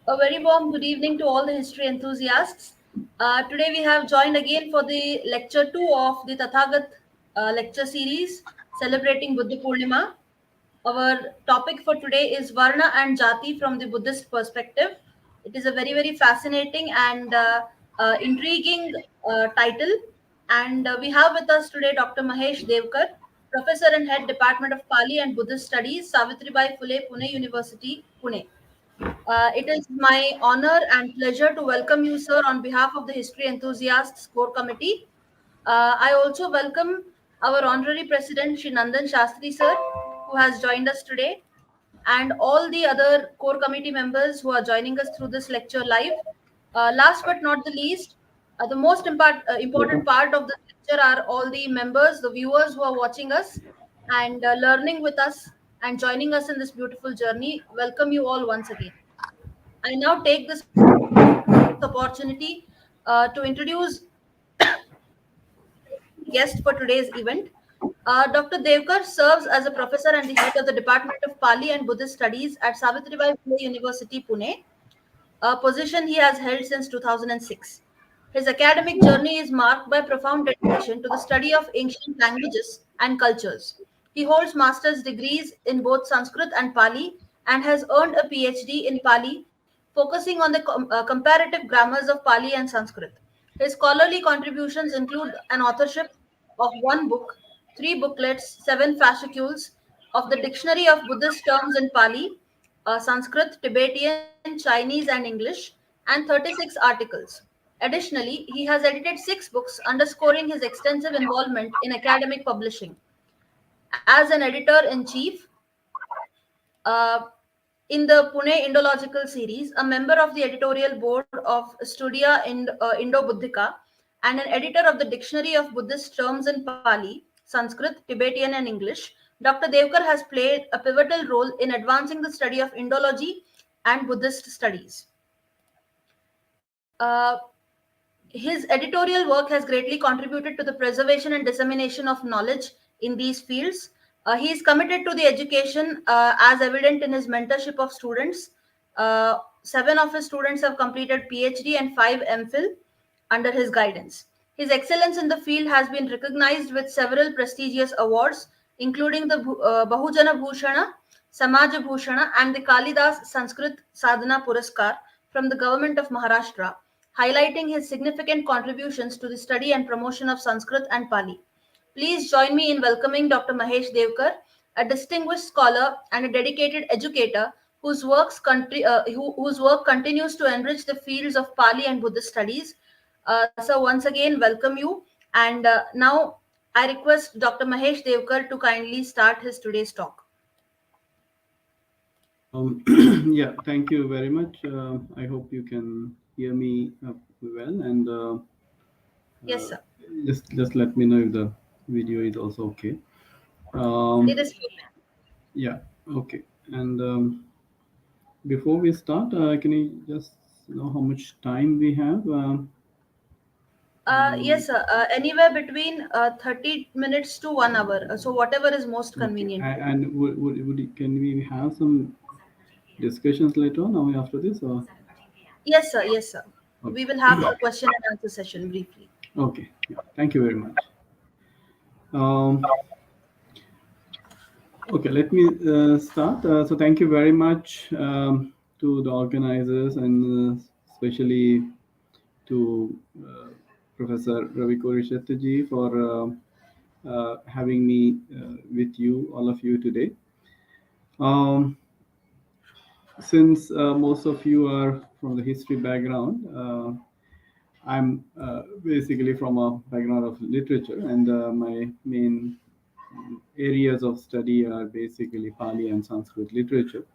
A very warm good evening to all the history enthusiasts. Today we have joined again for the lecture 2 of the Tathagat lecture series celebrating Buddha Purnima. Our topic for today is Varna and Jati from the Buddhist perspective. It is a very fascinating and intriguing title. And we have with us today Dr. Mahesh Devkar, Professor and Head Department of Pali and Buddhist Studies, Savitribai Phule, Pune University, Pune. It is my honor and pleasure to welcome you, sir, on behalf of the History Enthusiasts Core Committee. I also welcome our Honorary President, Shri Nandan Shastri, sir, who has joined us today, and all the other core committee members who are joining us through this lecture live. Last but not the least, the most important part of the lecture are all the members, the viewers who are watching us and learning with us and joining us in this beautiful journey. Welcome you all once again. I now take this opportunity to introduce guest for today's event. Dr. Devkar serves as a professor and the head of the Department of Pali and Buddhist Studies at Savitribai Phule University, Pune, a position he has held since 2006. His academic journey is marked by profound dedication to the study of ancient languages and cultures. He holds master's degrees in both Sanskrit and Pali and has earned a PhD in Pali, focusing on the comparative grammars of Pali and Sanskrit. His scholarly contributions include an authorship of one book, three booklets, seven fascicules of the Dictionary of Buddhist Terms in Pali, Sanskrit, Tibetan, Chinese, and English, and 36 articles. Additionally, he has edited six books, underscoring his extensive involvement in academic publishing. As an editor in chief, uh, in the Pune Indological series, a member of the editorial board of Studia Indo-Buddhica, and an editor of the Dictionary of Buddhist Terms in Pali, Sanskrit, Tibetan, and English, Dr. Devkar has played a pivotal role in advancing the study of Indology and Buddhist studies. His editorial work has greatly contributed to the preservation and dissemination of knowledge in these fields. He is committed to the education as evident in his mentorship of students. Seven of his students have completed PhD and five MPhil under his guidance. His excellence in the field has been recognized with several prestigious awards, including the Bahujanabhūṣaṇa, Samājabhūṣaṇa, and the Kalidasa Sanskrit Sadhana Puraskar from the government of Maharashtra, highlighting his significant contributions to the study and promotion of Sanskrit and Pali. Please join me in welcoming Dr. Mahesh Devkar, a distinguished scholar and a dedicated educator whose work continues to enrich the fields of Pali and Buddhist studies. So once again, welcome you. And now I request Dr. Mahesh Devkar to kindly start his today's talk. Yeah, thank you very much. I hope you can hear me well, and Yes, uh, sir. just let me know if the video is also okay. It Um, is fine. yeah, okay. And before we start, can you just know how much time we have? Yes, sir. Anywhere between 30 minutes to 1 hour. So whatever is most Okay, convenient for you. and can we have some discussions later on after this? Or Yes, sir. Yes, sir. okay, We will have a question and answer session briefly. okay. Yeah, thank you very much. Um, Okay, let me start. So, thank you very much to the organizers and especially to Professor Ravi Korishetji for having me with you, all of you today. Um, since most of you are from the history background, I'm basically from a background of literature, and my main areas of study are basically Pali and Sanskrit literature.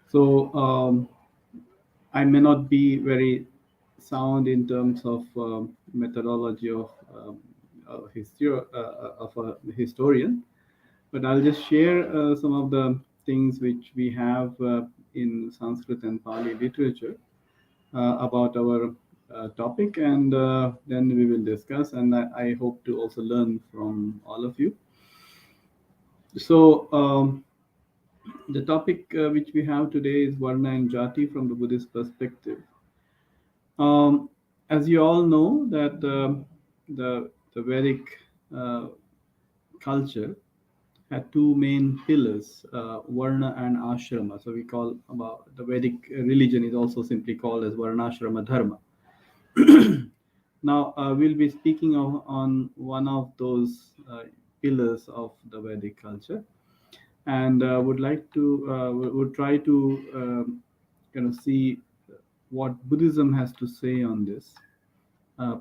So I may not be very sound in terms of methodology of of a historian, but I'll just share some of the things which we have in Sanskrit and Pali literature about our topic, and then we will discuss. And I hope to also learn from all of you. So. The topic which we have today is Varna and Jati from the Buddhist perspective. Um, as you all know, that the Vedic uh, culture had two main pillars, Varna and Ashrama. So we call about the Vedic religion is also simply called as Varnashrama Dharma. Now we'll be speaking on one of those pillars of the Vedic culture, and would try to see what Buddhism has to say on this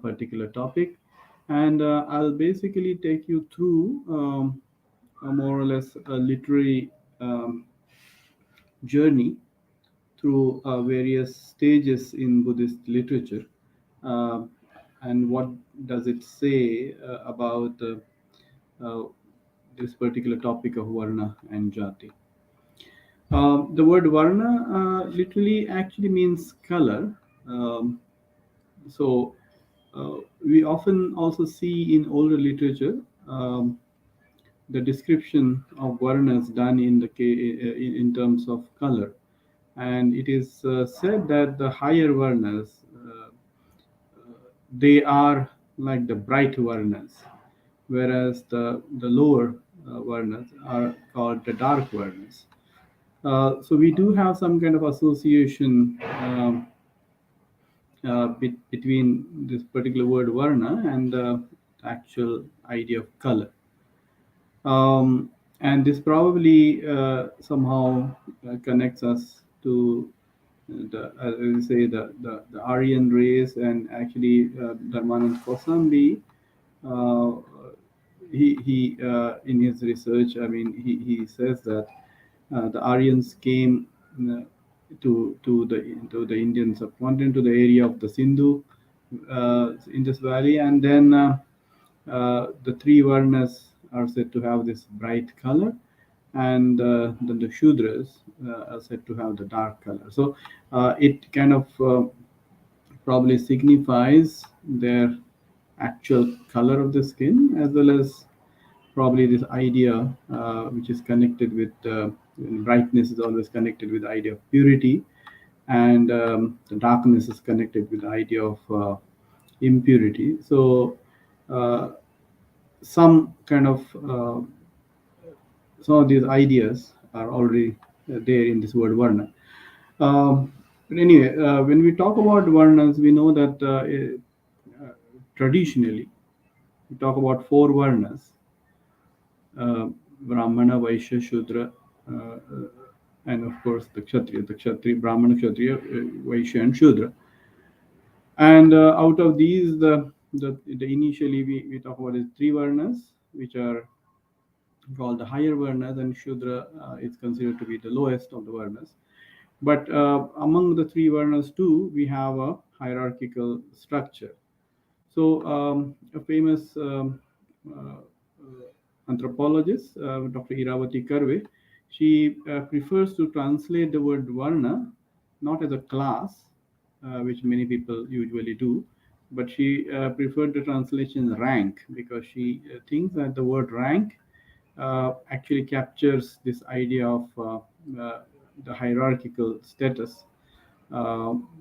particular topic, and I'll basically take you through a more or less a literary journey through various stages in Buddhist literature, uh, and what does it say about uh, this particular topic of Varna and Jati. The word Varna literally actually means color. Um, so we often also see in older literature the description of varnas done in terms of color, and it is said that the higher varnas they are like the bright varnas, whereas the lower varnas are called the dark varnas. So we do have some kind of association between this particular word varna and the actual idea of color. And this probably somehow connects us to as we say, the Aryan race, and actually Dharmanand Kosambi, uh, he in his research, I mean, he says that the Aryans came to the Indian subcontinent, to the area of the Sindhu, Indus Valley, and then the three Varnas are said to have this bright color, and then the Shudras are said to have the dark color. So it kind of probably signifies their actual color of the skin, as well as probably this idea which is connected with brightness is always connected with the idea of purity, and the darkness is connected with the idea of impurity. So uh, some kind of some of these ideas are already there in this word varna. But anyway, when we talk about varnas, we know that traditionally we talk about four varnas: Brahmana, Vaishya, Shudra, and of course the Kshatriya, Brahmana, Kshatriya, Vaishya, and Shudra. And out of these, the initially we talk about is three varnas, which are called the higher varnas, and Shudra is considered to be the lowest of the varnas. But among the three varnas too, we have a hierarchical structure. So a famous anthropologist, Dr. Iravati Karve, she prefers to translate the word varna not as a class, which many people usually do, but she preferred the translation rank, because she thinks that the word rank actually captures this idea of the hierarchical status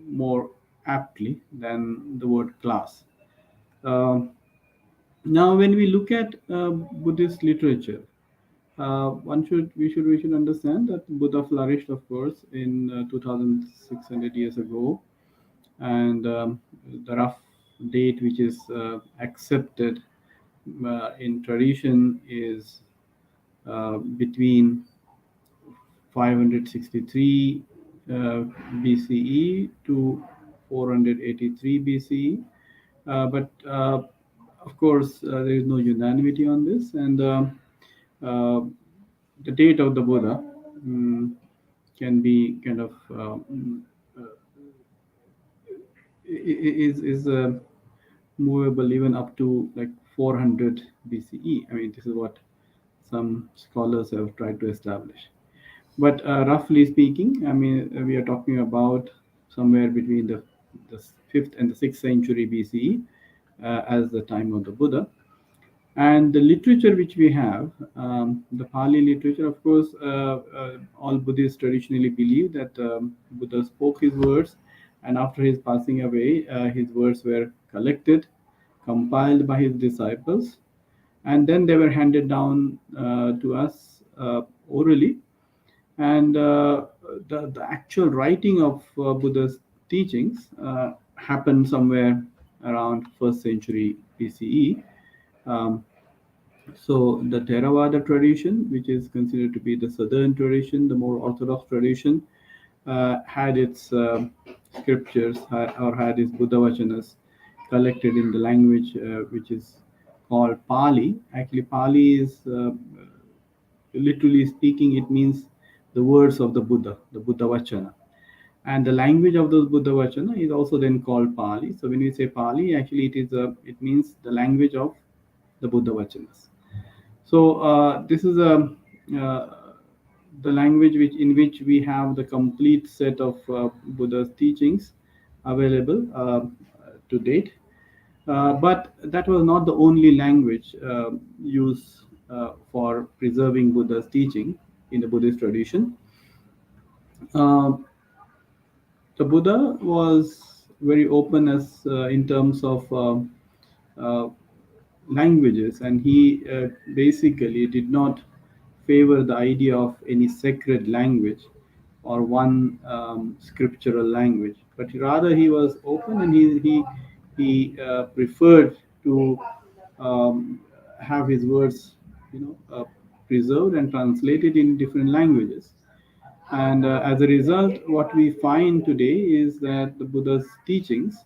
more aptly than the word class. Um Now, when we look at Buddhist literature, we should understand that Buddha flourished, of course, in 2,600 years ago, and the rough date which is accepted in tradition is between 563 BCE to 483 BCE. But of course, there is no unanimity on this, and uh, the date of the Buddha can be kind of is movable even up to like 400 BCE. I mean, this is what some scholars have tried to establish. But roughly speaking, I mean, we are talking about somewhere between the 5th and the 6th century BCE as the time of the Buddha. And the literature which we have, the Pali literature, of course, all Buddhists traditionally believe that Buddha spoke his words, and after his passing away, his words were collected, compiled by his disciples, and then they were handed down to us orally. And the actual writing of Buddha's teachings happened somewhere around first century BCE. Um, so the Theravada tradition, which is considered to be the southern tradition, the more orthodox tradition, had its scriptures or had its Buddha Vachanas collected in the language which is called Pali. Actually, Pali is literally speaking, it means the words of the Buddha Vachana. And the language of those Buddha Vachana is also then called Pali. So when we say Pali, actually it means the language of the Buddha Vachanas. So this is the language in which we have the complete set of Buddha's teachings available to date. But that was not the only language used for preserving Buddha's teaching in the Buddhist tradition. Uh, the Buddha was very open as in terms of uh, languages, and he basically did not favor the idea of any sacred language or one scriptural language, but rather he was open, and he preferred to um, have his words, preserved and translated in different languages. And as a result, what we find today is that the Buddha's teachings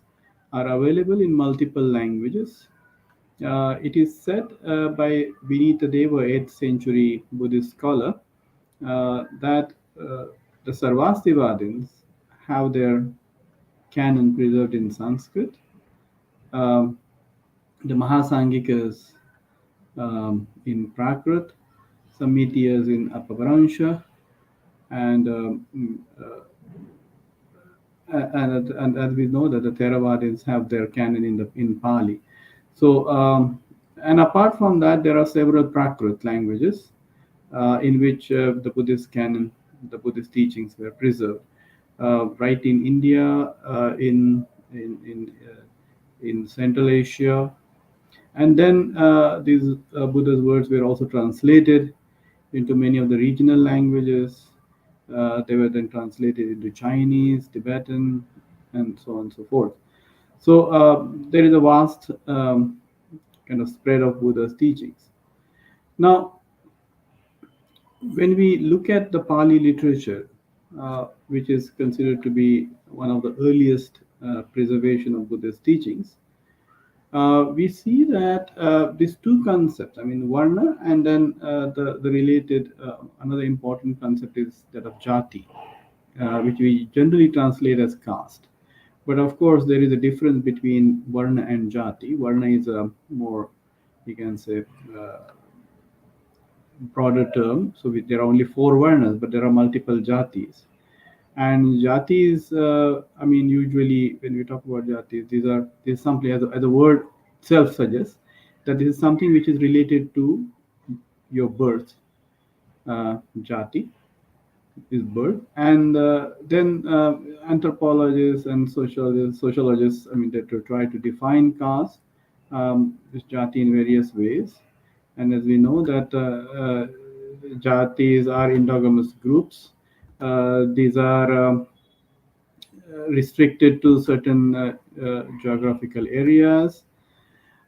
are available in multiple languages. It is said by Vinita Deva, 8th century Buddhist scholar, that the Sarvastivadins have their canon preserved in Sanskrit. Um, the Mahasangikas in Prakrit, Samitias in Apabhransha, and and as we know that the Theravadins have their canon in Pali. So and apart from that, there are several Prakrit languages in which the Buddhist canon, the Buddhist teachings were preserved. Right in India, in Central Asia, and then these Buddha's words were also translated into many of the regional languages. They were then translated into Chinese, Tibetan, and so on and so forth. So there is a vast kind of spread of Buddha's teachings. Now, when we look at the Pali literature, which is considered to be one of the earliest preservation of Buddha's teachings, we see that these two concepts, I mean, varna, and then the related, another important concept is that of jati, which we generally translate as caste. But of course, there is a difference between varna and jati. Varna is a more, you can say, broader term. So there are only four varnas, but there are multiple jatis. And jatis, I mean, usually when we talk about jatis, these simply, as the word itself suggests, that this is something which is related to your birth. Jati is birth, and then anthropologists and sociologists, I mean, they to try to define caste, this jati in various ways. And as we know that jatis are endogamous groups. These are restricted to certain geographical areas.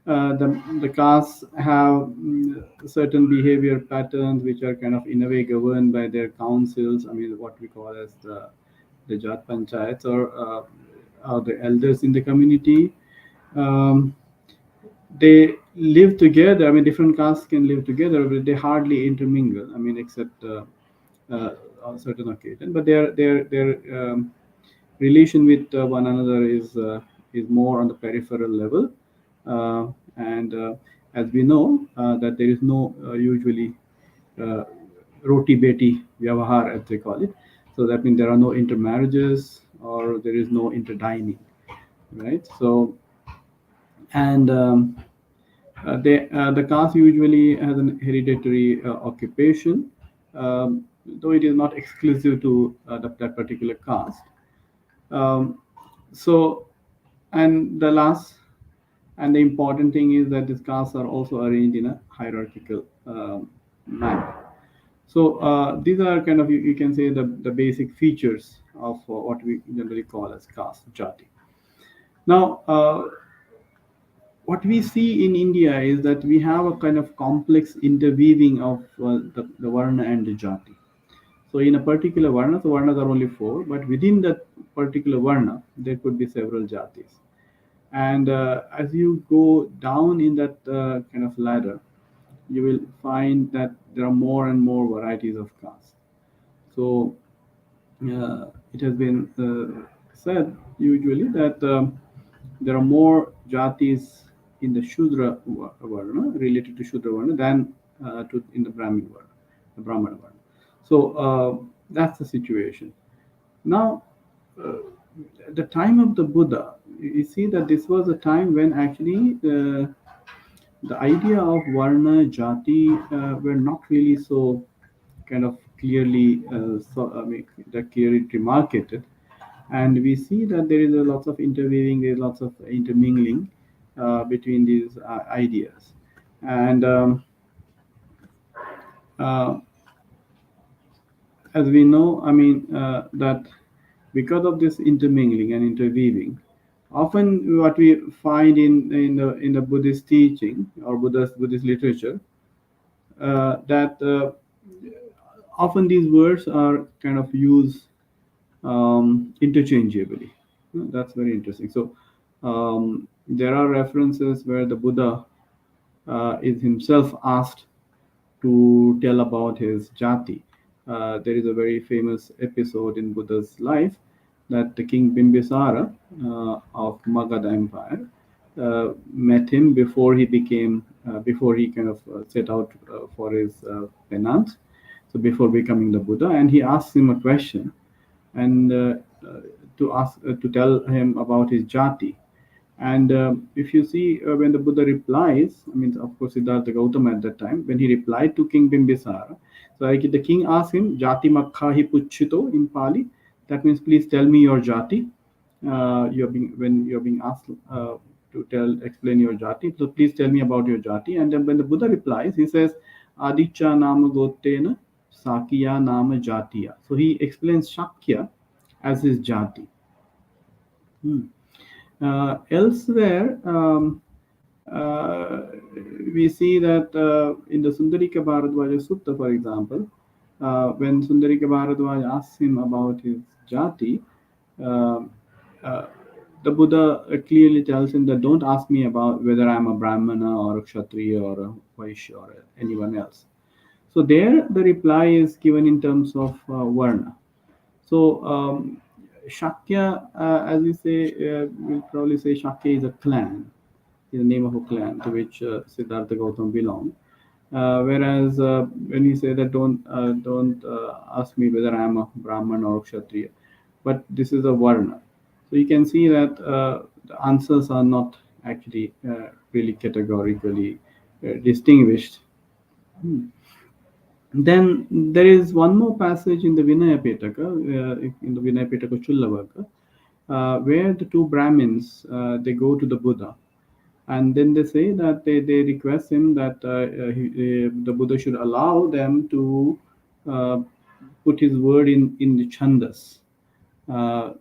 The castes have certain behavior patterns which are kind of in a way governed by their councils. I mean, what we call as the Jat Panchayats, or the elders in the community. Um, they live together. I mean, different castes can live together, but they hardly intermingle. I mean, except on certain occasions. But their relation with one another is more on the peripheral level. And as we know, that there is no usually uh, roti beti vyavahar, as they call it. So that means there are no intermarriages or there is no interdining, right? So and The caste usually has an hereditary occupation, though it is not exclusive to that particular caste. Um, so, and the last and the important thing is that these castes are also arranged in a hierarchical manner. So these are kind of, you can say, the basic features of what we generally call as caste, jati. Now, what we see in India is that we have a kind of complex interweaving of the varna and the jati. So in a particular varna, so varnas are only four, but within that particular varna, there could be several jatis. And as you go down in that kind of ladder, you will find that there are more and more varieties of caste. So it has been said usually that there are more jatis in the Shudra Varna, related to Shudra Varna, than in the Brahmin Varna, the Brahmana Varna. So that's the situation. Now, at the time of the Buddha, you see that this was a time when actually the idea of Varna, Jati were not really so kind of clearly, that clearly demarcated. And we see that there is a lots of interweaving, there is lots of intermingling between these ideas. And uh, as we know, that because of this intermingling and interweaving, often what we find in the Buddhist teaching or Buddhist literature, that often these words are kind of used interchangeably. That's very interesting. So there are references where the Buddha is himself asked to tell about his jati. There is a very famous episode in Buddha's life that the king Bimbisara of Magadha Empire met him before he kind of set out for his penance, so before becoming the Buddha, and he asks him a question, and to tell him about his jati. And if you see, when the Buddha replies, I mean, of course, Siddhartha Gautama at that time, when he replied to King Bimbisara, so like the king asked him, Jati makhahi puchito in Pali. That means, please tell me your jati. When you're being asked explain your jati. So please tell me about your jati. And then when the Buddha replies, he says, Aditya nama gotena Sakya nama jatiya. So he explains Shakya as his jati. Elsewhere, uh, we see that in the Sundarika Bharadwaja Sutta, for example, when Sundarika Bharadwaja asks him about his jati, uh, uh, the Buddha clearly tells him that don't ask me about whether I'm a Brahmana or a Kshatriya or a Vaishya or anyone else. So there, the reply is given in terms of Varna. So Shakya, as we say, we'll probably say Shakya is a clan, is the name of a clan to which Siddhartha Gautama belonged. Whereas when we say that don't ask me whether I am a Brahman or Kshatriya, but this is a Varna. So you can see that the answers are not actually really categorically distinguished. Then there is one more passage in the Vinaya Pitaka, in the Vinaya Pitaka Chullavaka, where the two Brahmins they go to the Buddha, and then they say that they request him that the Buddha should allow them to uh, put his word in the chandas. Uh,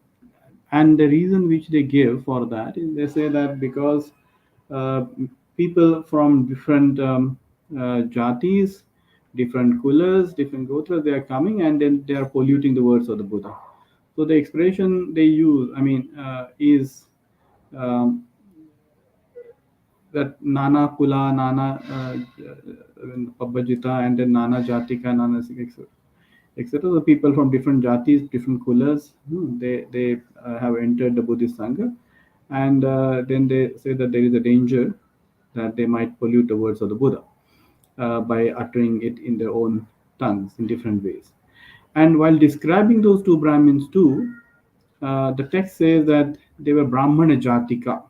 and the reason which they give for that is they say that because uh, people from different jatis, different kulas, different gotras, they are coming and then they are polluting the words of the Buddha. So the expression they use, is um, that Nana Kula, Nana Pabbajita, and then Nana Jatika, Nana etc. The people from different jatis, different kulas, they have entered the Buddhist sangha, and then they say that there is a danger that they might pollute the words of the Buddha by uttering it in their own tongues in different ways. And while describing those two Brahmins too, the text says that they were Brahmana Jatika,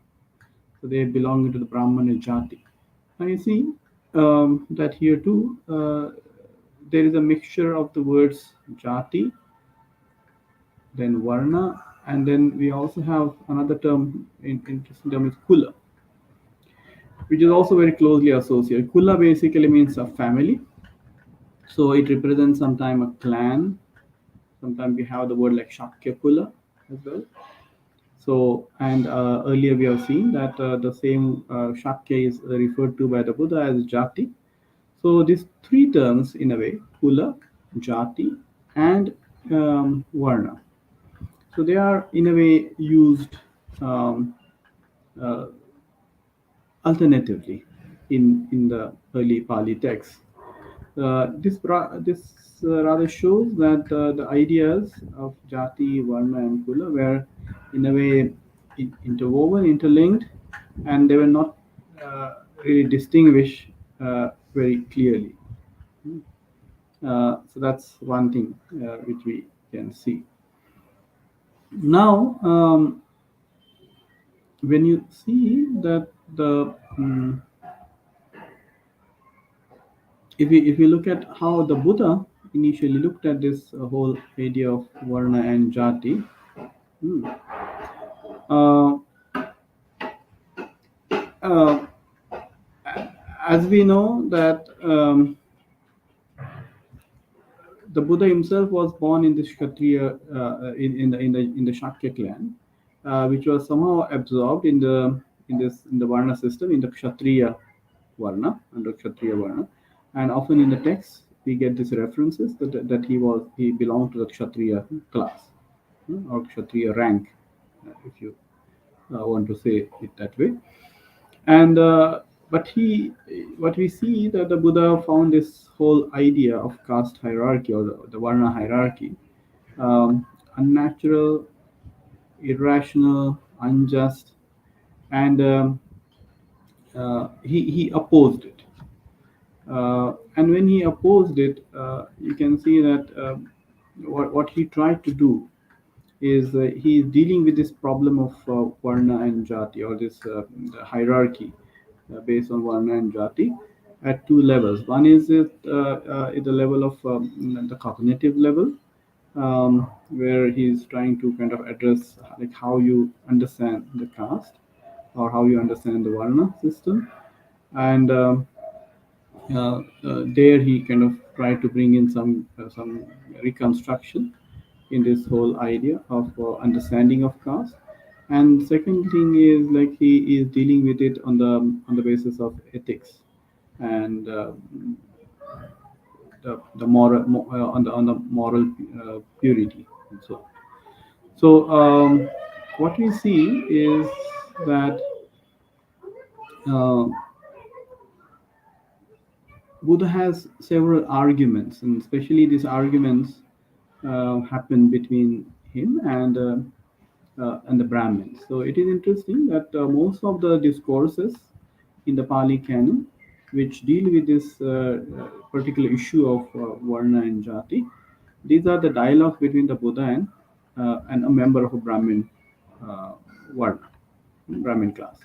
so they belong to the Brahmana Jati. I see that here too there is a mixture of the words jati, then varna, and then we also have another term, interesting term is kula, which is also very closely associated. Kula basically means a family, so it represents sometimes a clan. Sometimes we have the word like Shakya Kula as well. So, and earlier we have seen that the same Shakya is referred to by the Buddha as jati. So these three terms, in a way, kula, jati, and varna. So they are in a way used um, uh, alternatively in the early Pali texts. This rather shows that the ideas of jati, varna, and kula were in a way interwoven, interlinked, and they were not really distinguished very clearly. So that's one thing which we can see. Now, when you see that if we look at how the Buddha initially looked at this whole idea of varna and jati, hmm, uh, uh, as we know that the Buddha himself was born in the Kshatriya in the Shakya clan, which was somehow absorbed in the Varna system, in the Kshatriya Varna, under Kshatriya Varna, and often in the texts we get these references that he belonged to the Kshatriya class, or Kshatriya rank, if you want to say it that way. And but he what we see that the Buddha found this whole idea of caste hierarchy, or the varna hierarchy, unnatural, irrational, unjust, and he opposed it. And when he opposed it, you can see that what he tried to do is he is dealing with this problem of varna and jati, or this the hierarchy based on varna and jati at two levels. One is at the level of the cognitive level, where he's trying to kind of address like how you understand the caste, or how you understand the varna system, and there he kind of tried to bring in some reconstruction in this whole idea of understanding of caste. And second thing is like he is dealing with it on the basis of ethics, and the moral on the moral purity and so on. So what we see is that uh, Buddha has several arguments, and especially these arguments happen between him and the Brahmins. So it is interesting that most of the discourses in the Pali canon, which deal with this particular issue of Varna and Jati, these are the dialogues between the Buddha and a member of a Brahmin uh, Varna, Brahmin class.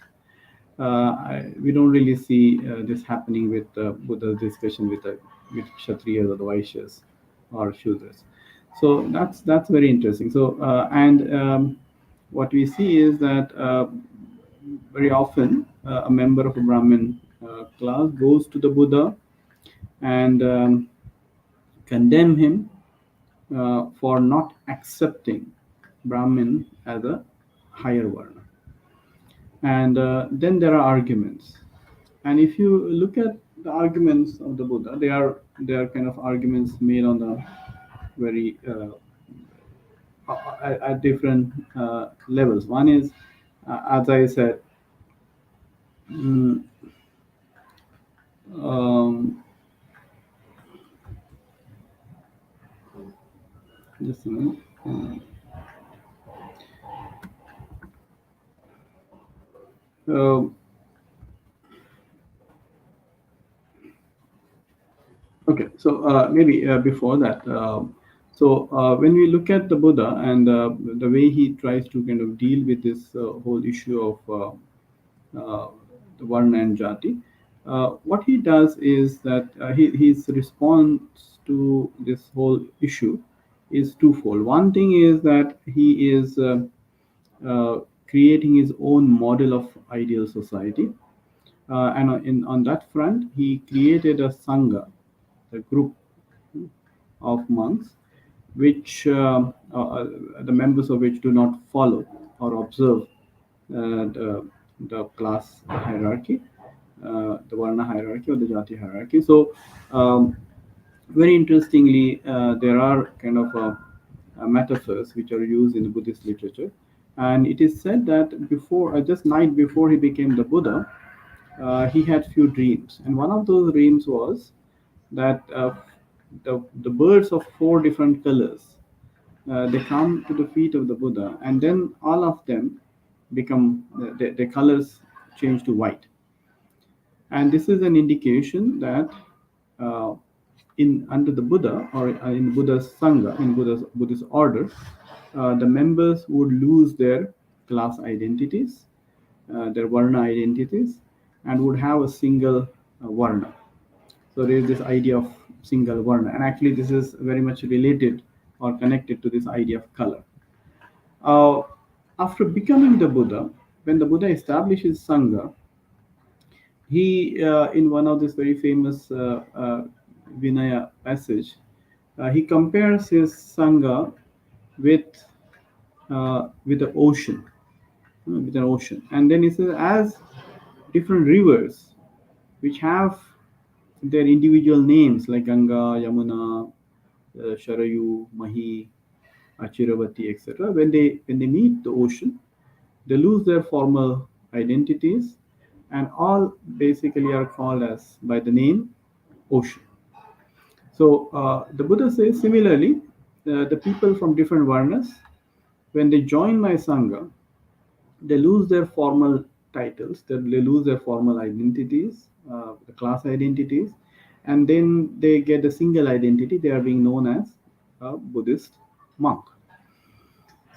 We don't really see this happening with Buddha's discussion with Kshatriyas or the Vaishyas or Shudras. So that's very interesting. So and what we see is that very often a member of a Brahmin class goes to the Buddha and condemn him for not accepting Brahmin as a higher Varna. And then there are arguments, and if you look at the arguments of the Buddha, they are kind of arguments made on the very at different levels. One is, as I said, mm, um, just a minute. Uh, Okay, so maybe before that, so when we look at the Buddha and the way he tries to kind of deal with this whole issue of the Varna and Jati, What he does is that his response to this whole issue is twofold. One thing is that he is creating his own model of ideal society, on that front, he created a sangha, a group of monks, which the members of which do not follow or observe the class hierarchy, the varna hierarchy or the jati hierarchy. So, very interestingly, there are kind of metaphors which are used in the Buddhist literature, and it is said that before, just night before he became the Buddha, he had few dreams, and one of those dreams was that the birds of four different colors, they come to the feet of the Buddha, and then all of them become the colors change to white, and this is an indication that uh, in under the Buddha or in Buddha's sangha, in Buddhist order, the members would lose their class identities, their varna identities, and would have a single varna. So there is this idea of single varna, and actually this is very much related or connected to this idea of color. Uh, After becoming the Buddha, when the Buddha establishes sangha, he in one of this very famous Vinaya passage, he compares his sangha with with the ocean, with an ocean, and then he says as different rivers which have their individual names like Ganga, Yamuna, Sharayu, Mahi, Achiravati, etc. When they meet the ocean, they lose their formal identities, and all basically are called as by the name ocean. So the Buddha says similarly, the people from different varnas, when they join my sangha, they lose their formal titles, they lose their formal identities, the class identities, and then they get a single identity. They are being known as a Buddhist monk.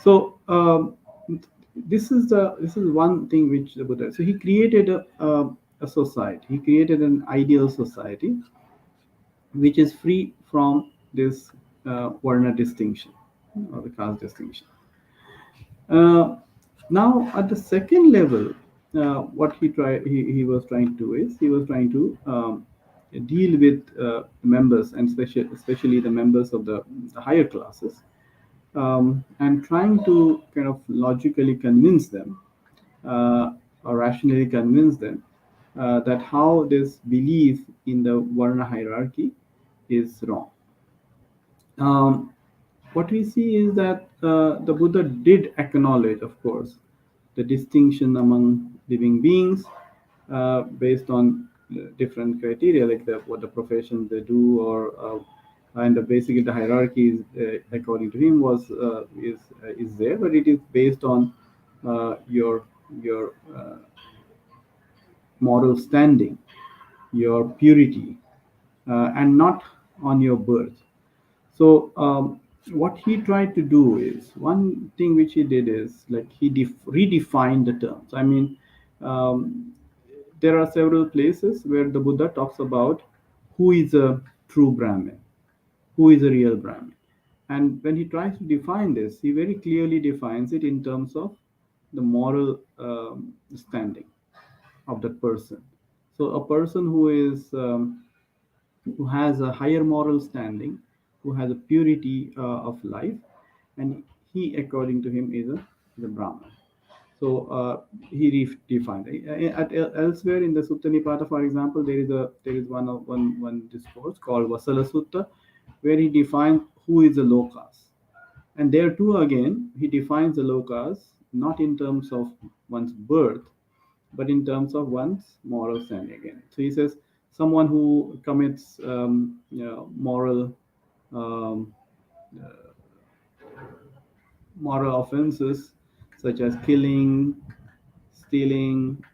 So this is one thing which the Buddha. So he created a society. He created an ideal society which is free from this Varna distinction or the caste distinction. Uh, Now, at the second level, what he was trying to do is he was trying to deal with members, and especially the members of the higher classes, and trying to kind of logically convince them or rationally convince them that how this belief in the Varna hierarchy is wrong. Um, what we see is that the Buddha did acknowledge, of course, the distinction among living beings based on different criteria, like what the professions they do, or and basically the hierarchy is, according to him, is there, but it is based on your moral standing, your purity, and not on your birth. So what he tried to do is one thing which he did is like he redefined the terms. I mean, um, there are several places where the Buddha talks about who is a true Brahmin, who is a real Brahmin, and when he tries to define this, he very clearly defines it in terms of the moral standing of that person. So a person who has a higher moral standing, who has a purity of life, and he, according to him, is a Brahman. So he defined. Elsewhere in the Sutta Nipata, for example, there is one discourse called Vasala Sutta, where he defines who is a lokas. And there too, again, he defines the lokas not in terms of one's birth, but in terms of one's moral standing again. So he says someone who commits moral um, moral offenses such as killing, stealing,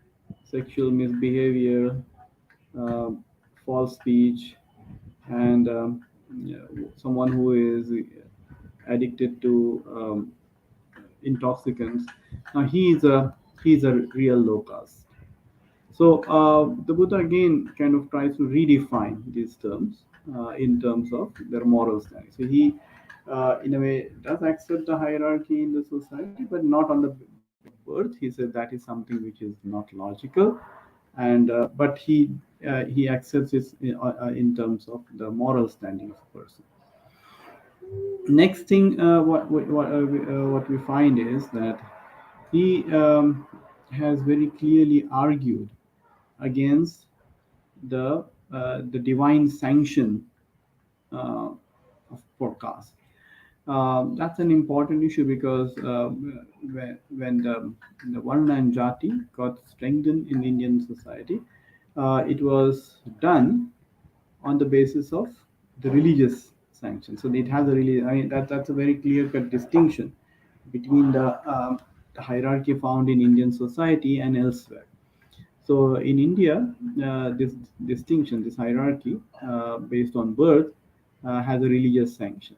sexual misbehavior, um false speech, and someone who is addicted to intoxicants. Now he is a real low caste. So the Buddha again kind of tries to redefine these terms in terms of their moral standing. So he, in a way, does accept the hierarchy in the society, but not on the birth. He said that is something which is not logical, and but he accepts it in terms of the moral standing of a person. Next thing, what we find is that he has very clearly argued against the divine sanction uh, of podcast. That's an important issue because when the Varna and Jati got strengthened in Indian society, it was done on the basis of the religious sanction. So it has a really, I mean, that's a very clear cut distinction between the hierarchy found in Indian society and elsewhere. So in India, this distinction, this hierarchy based on birth, has a religious sanction,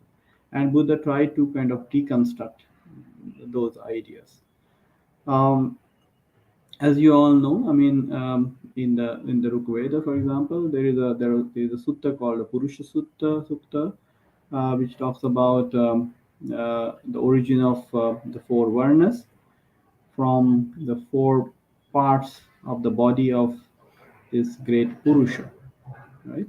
and Buddha tried to kind of deconstruct those ideas. Um, as you all know, I mean, in the Rig Veda, for example, there is a sutta called the Purusha Sutta, which talks about the origin of the four varnas from the four parts of the body of this great Purusha, right?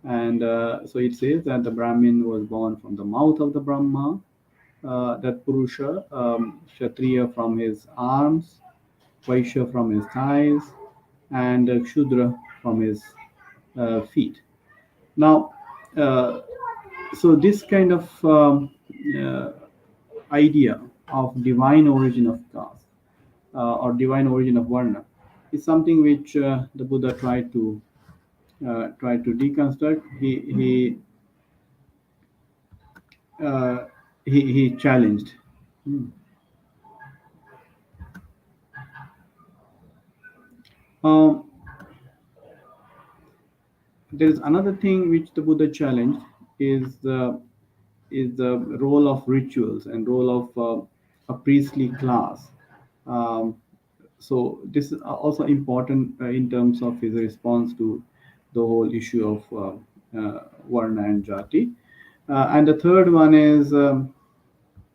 And so it says that the Brahmin was born from the mouth of the Brahma, that Purusha, Kshatriya from his arms, Vaishya from his thighs, and Shudra from his feet. Now, uh, so this kind of uh, idea of divine origin of caste or divine origin of varna is something which the Buddha tried to deconstruct. Uh, he challenged. Hmm. Um, there is another thing which the Buddha challenged is the role of rituals and role of a priestly class. Um, so this is also important in terms of his response to the whole issue of Varna and Jati. And the third one is the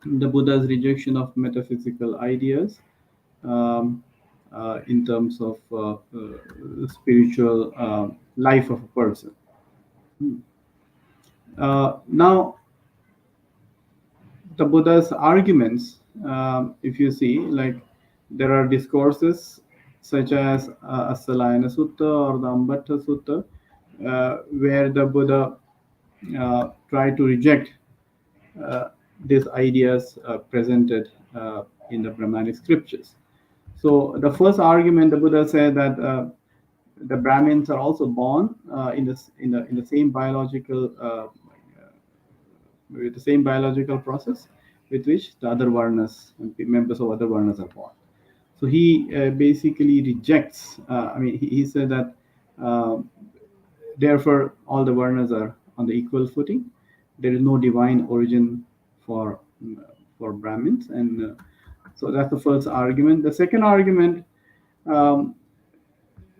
Buddha's rejection of metaphysical ideas um, in terms of spiritual life of a person. Now, the Buddha's arguments, if you see, like there are discourses such as Asalayana Sutta or the Ambatta Sutta, where the Buddha tried to reject these ideas presented in the Brahmanic scriptures. So the first argument, the Buddha said that the Brahmins are also born in the same biological with the same biological process with which the other varnas and members of other varnas are born. So he basically rejects. I mean, he said that uh, therefore all the varnas are on the equal footing. There is no divine origin for for Brahmins, and so that's the first argument. The second argument, um,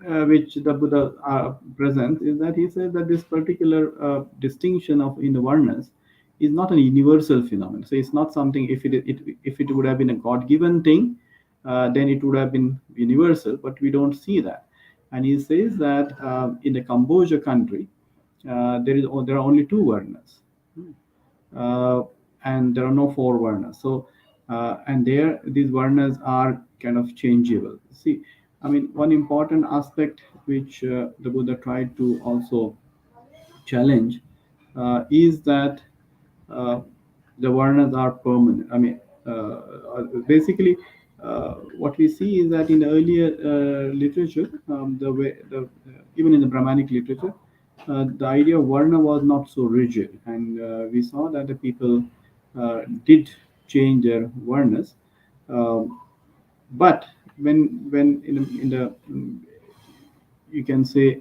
which the Buddha presents, is that he said that this particular distinction of in the varnas is not a universal phenomenon. So it's not something. If it would have been a God-given thing, then it would have been universal. But we don't see that. And he says that in the Cambodia country, there are only two varnas, uh, and there are no four varnas. So, and there these varnas are kind of changeable. See, I mean, one important aspect which the Buddha tried to also challenge is that uh, the varnas are permanent. I mean, basically, what we see is that in the earlier literature, even in the Brahmanic literature, the idea of varna was not so rigid, and we saw that the people did change their varnas. Um, but when in the you can say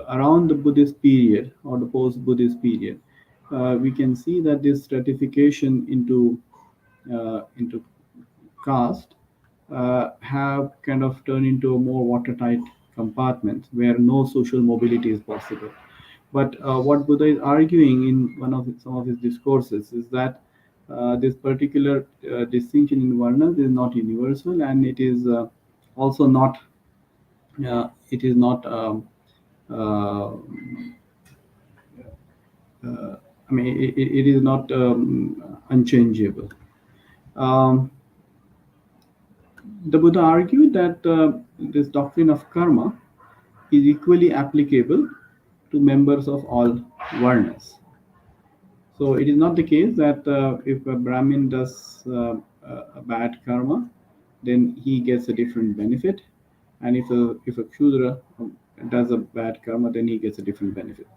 around the Buddhist period or the post-Buddhist period, we can see that this stratification into caste have kind of turned into a more watertight compartment where no social mobility is possible. But what Buddha is arguing in some of his discourses is that this particular distinction in varnas is not universal, and it is also not it is not uh, I mean it is not unchangeable. Um, the Buddha argued that this doctrine of karma is equally applicable to members of all varnas. So it is not the case that if a Brahmin does a bad karma, then he gets a different benefit, and if a Shudra does a bad karma, then he gets a different benefit,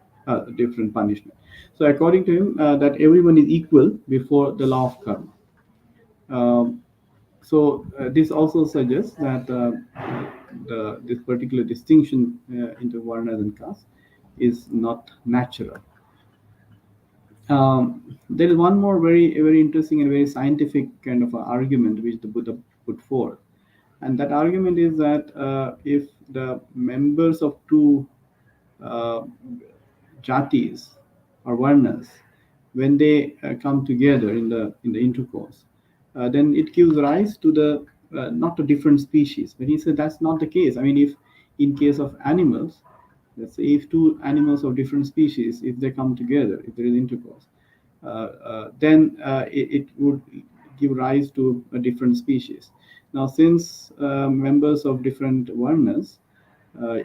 different punishment. So according to him, that everyone is equal before the law of karma. Um, so this also suggests that this particular distinction into varnas and castes is not natural. There is one more very interesting and very scientific kind of a argument which the Buddha put forth, and that argument is that if the members of two uh, jatis or varnas, when they come together in the intercourse, then it gives rise to the not a different species. But he said that's not the case. I mean, if in case of animals, let's say if two animals of different species, if they come together, if there is intercourse, then it would give rise to a different species. Now, since members of different varnas, uh,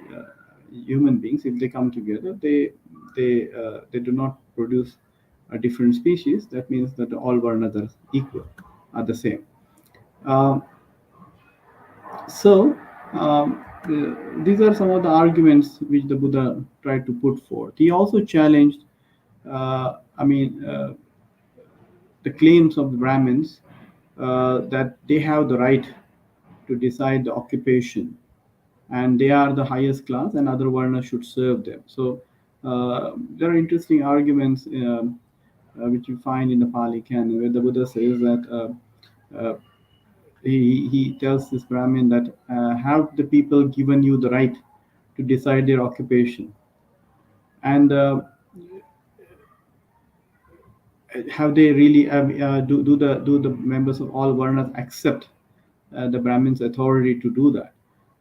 human beings, if they come together, they do not produce a different species. That means that all varnas are equal, are the same. Um, so these are some of the arguments which the Buddha tried to put forth. He also challenged, the claims of the Brahmins that they have the right to decide the occupation, and they are the highest class, and other varnas should serve them. So there are interesting arguments which you find in the Pali canon, where the Buddha says that he tells this Brahmin that have the people given you the right to decide their occupation, and have they really do the members of all varnas accept the Brahmin's authority to do that,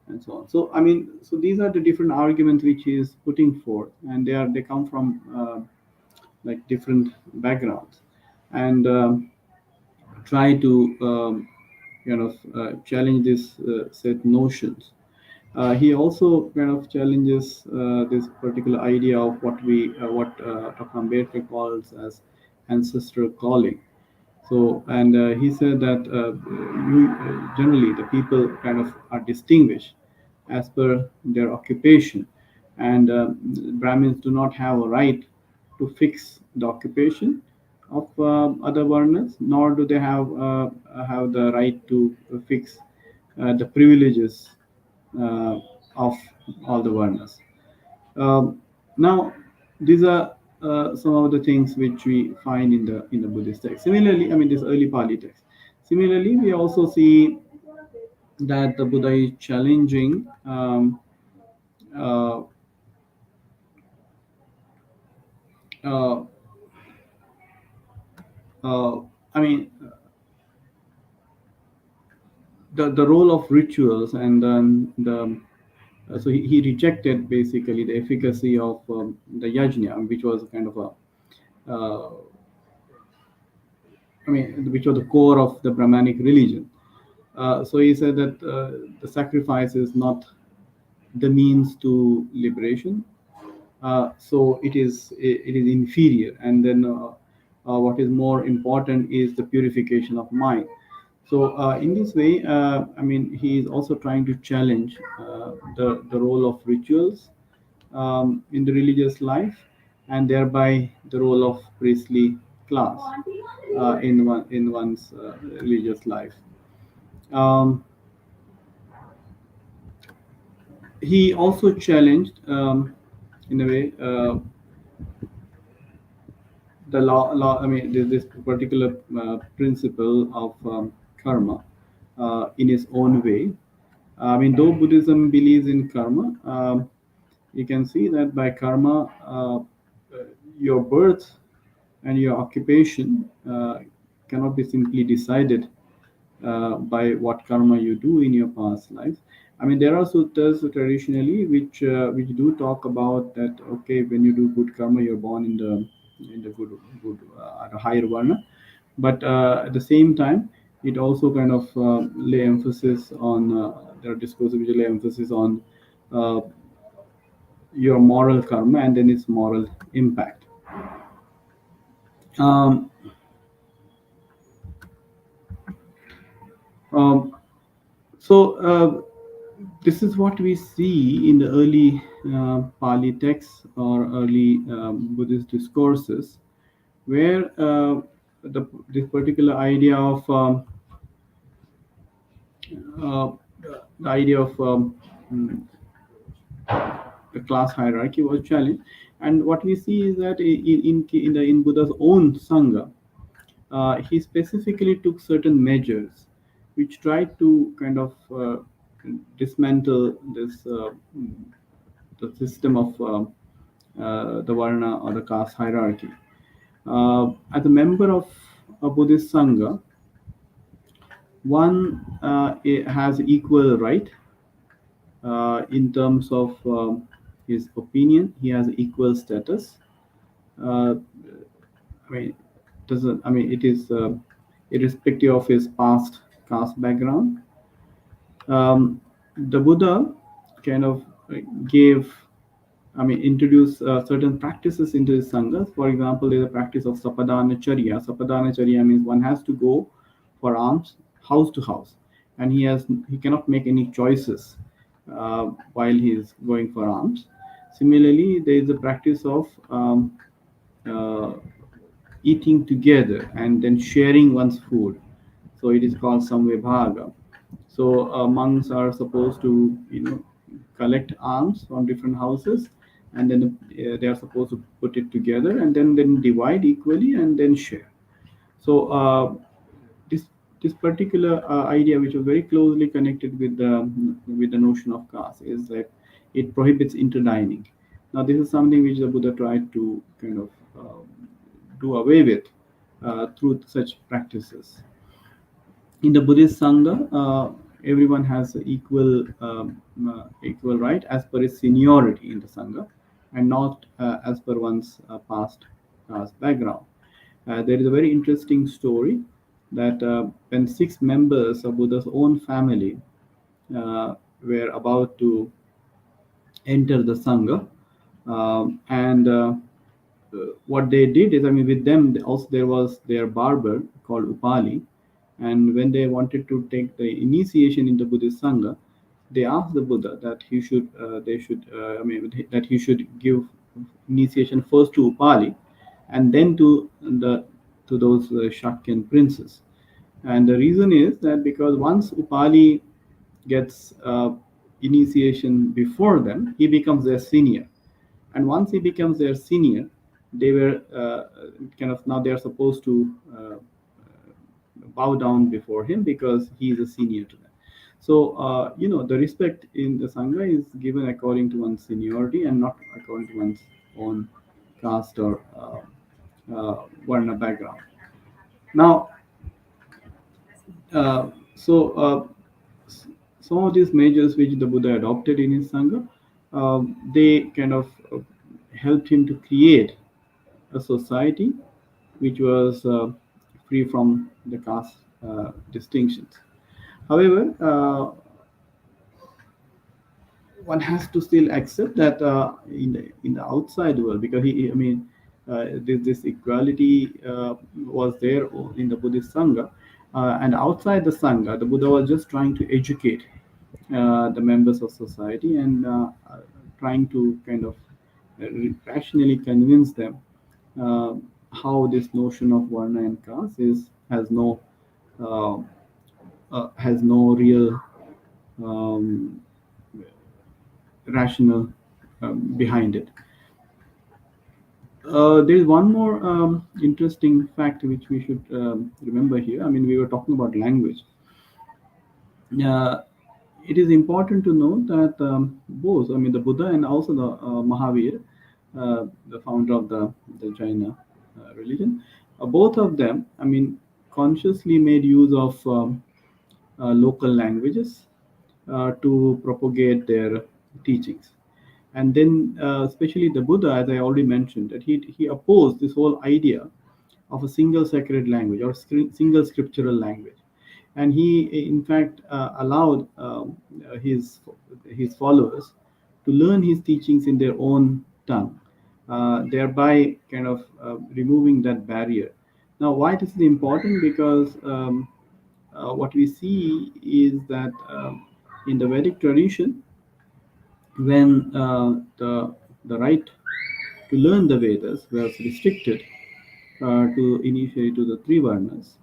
and so on. So I mean, so these are the different arguments which he is putting forth, and they come from like different backgrounds, and try to challenge these set notions. He also kind of challenges this particular idea of what Dr. Ambedkar calls as ancestral calling. So, and he said that generally the people kind of are distinguished as per their occupation, and Brahmins do not have a right to fix the occupation of other varnas, nor do they have the right to fix the privileges uh, of all the varnas. Now, these are some of the things which we find in the Buddhist text. Similarly, I mean this early Pali text. Similarly, we also see that the Buddha is challenging uh, uh, uh, I mean the role of rituals, and the so he rejected basically the efficacy of the yajna, which was kind of a which was the core of the Brahmanic religion. So he said that the sacrifice is not the means to liberation. So it is inferior, and then what is more important is the purification of mind. So in this way, I mean, he is also trying to challenge the role of rituals in the religious life, and thereby the role of priestly class in one's religious life. Um, he also challenged, in a way, the law. I mean, this particular principle of karma in his own way. I mean, though Buddhism believes in karma, you can see that by karma, your birth and your occupation cannot be simply decided by what karma you do in your past lives. I mean, there are suttas traditionally which do talk about that. Okay, when you do good karma, you're born in the good at a higher varna. But at the same time, it also kind of lay emphasis on there are discourses which lay emphasis on uh, your moral karma and then its moral impact. Um, um, so this is what we see in the early Pali texts or early Buddhist discourses, where this particular idea of uh, the idea of mm, the class hierarchy was challenged. And what we see is that in Buddha's own sangha, he specifically took certain measures which tried to kind of dismantle this the system of the varna or the caste hierarchy. As a member of a Buddhist sangha, one has equal right in terms of his opinion. He has equal status. Uh, I mean, doesn't. I mean, it is irrespective of his past caste background. The Buddha kind of gave, I mean, introduced certain practices into his sanghas. For example, there's a practice of sapadana charya. Sapadana charya means one has to go for alms house to house, and he cannot make any choices while he is going for alms. Similarly, there is a practice of uh, eating together and then sharing one's food. So it is called samvibhaga. So monks are supposed to, collect alms from different houses, and then they are supposed to put it together and then divide equally and then share. So this this particular idea, which was very closely connected with the notion of caste, is that it prohibits interdining. Now, this is something which the Buddha tried to kind of do away with through such practices. In the Buddhist Sangha, everyone has equal right as per his seniority in the Sangha, and not as per one's past background. There is a very interesting story that when six members of Buddha's own family were about to enter the Sangha, and what they did is, I mean, with them also there was their barber called Upali, and when they wanted to take the initiation into Buddhist Sangha, they asked the Buddha that that he should give initiation first to Upali, and then to those Shakyan princes. And the reason is that because once Upali gets initiation before them, he becomes their senior, and once he becomes their senior, they were kind of now they are supposed to bow down before him because he is a senior to them. So the respect in the sangha is given according to one's seniority and not according to one's own caste or varna background. Now, so some of these measures which the Buddha adopted in his sangha, they kind of helped him to create a society which was free from the caste distinctions. However, one has to still accept that in the outside world, because I mean, this equality was there in the Buddhist Sangha, and outside the Sangha, the Buddha was just trying to educate the members of society and trying to kind of rationally convince them uh, how this notion of varna and caste uh, has no real um, rational behind it. There is one more interesting fact which we should remember here. I mean, we were talking about language. Uh, it is important to note that both, I mean, the Buddha and also the Mahavir, the founder of the Jaina religion, both of them, I mean, consciously made use of local languages to propagate their teachings. And then, especially the Buddha, as I already mentioned, that he opposed this whole idea of a single sacred language or single scriptural language, and he, in fact, allowed his followers to learn his teachings in their own tongue, thereby kind of removing that barrier. Now, why this is important? Because what we see is that in the Vedic tradition, when the right to learn the Vedas was restricted to initially to the three varnas,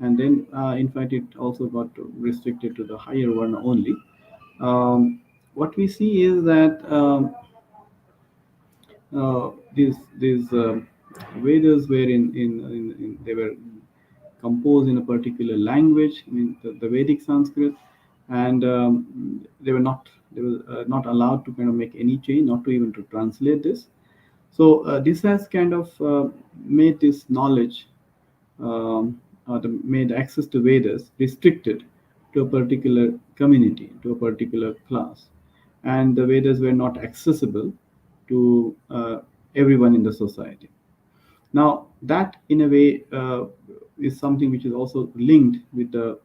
and then in fact it also got restricted to the higher varna only. What we see is that these Vedas were in they were composed in a particular language, I mean the Vedic Sanskrit, and they were not allowed to kind of make any change, not to even to translate this. So this has kind of made this knowledge made access to Vedas restricted to a particular community, to a particular class, and the Vedas were not accessible to everyone in the society. Now, that in a way is something which is also linked with the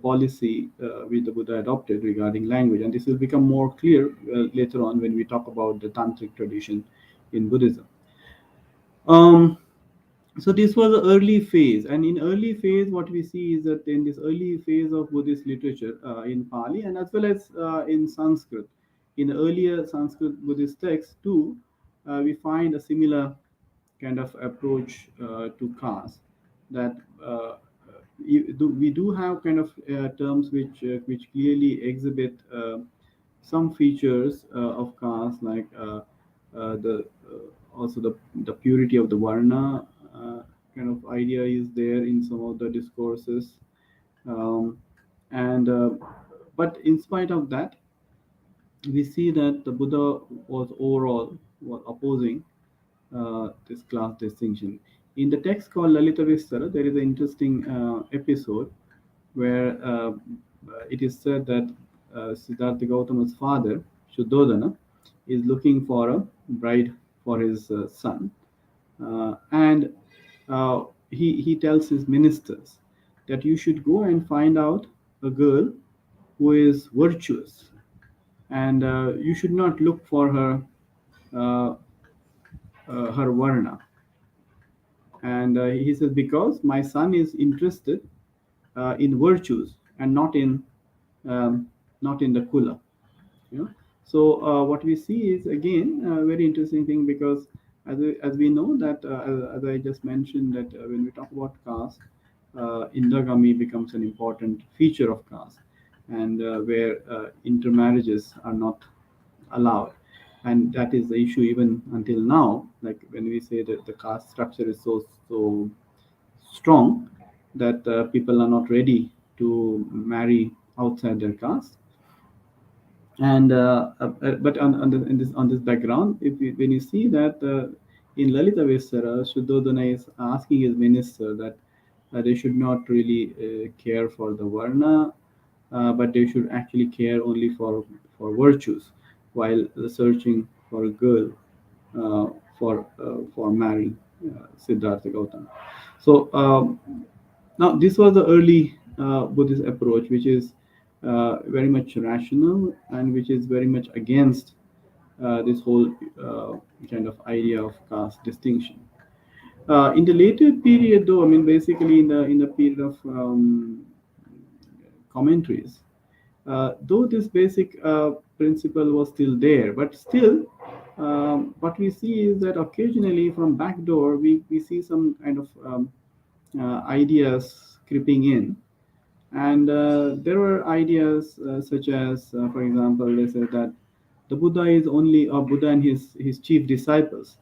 policy which the Buddha adopted regarding language, and this will become more clear later on when we talk about the Tantric tradition in Buddhism. Um, so this was the early phase, and in early phase what we see is that in this early phase of Buddhist literature in Pali and as well as in Sanskrit, in the earlier Sanskrit Buddhist texts too, we find a similar kind of approach to caste, that we do have kind of terms which clearly exhibit some features of caste, like the also the purity of the varna kind of idea is there in some of the discourses, um, and but in spite of that, we see that the Buddha was overall was opposing this class distinction. In the text called Lalita Vistara, there is an interesting episode where it is said that Siddhartha Gautama's father, Shuddhodana, is looking for a bride for his son. And he tells his ministers that you should go and find out a girl who is virtuous, and you should not look for uh, her varna. And he says, because my son is interested in virtues and um, not in the kula. You know? So what we see is again a very interesting thing, because as we know that as I just mentioned that when we talk about caste, endogamy becomes an important feature of caste, and where intermarriages are not allowed, and that is the issue even until now. Like when we say that the caste structure is so strong that people are not ready to marry outside their caste. And but on this background, when you see that in Lalita Vesara, Shuddhodana is asking his minister that they should not really care for the varna, but they should actually care only for virtues, while searching for a girl for marrying Siddhartha Gautama. So now, this was the early Buddhist approach, which is very much rational and which is very much against this whole kind of idea of caste distinction. In the later period, though, I mean, basically in the period of commentaries, though this basic principle was still there, but still, what we see is that occasionally from back door we see some kind of ideas creeping in, and there were ideas such as, for example, they said that the Buddha is only, or Buddha and his chief disciples,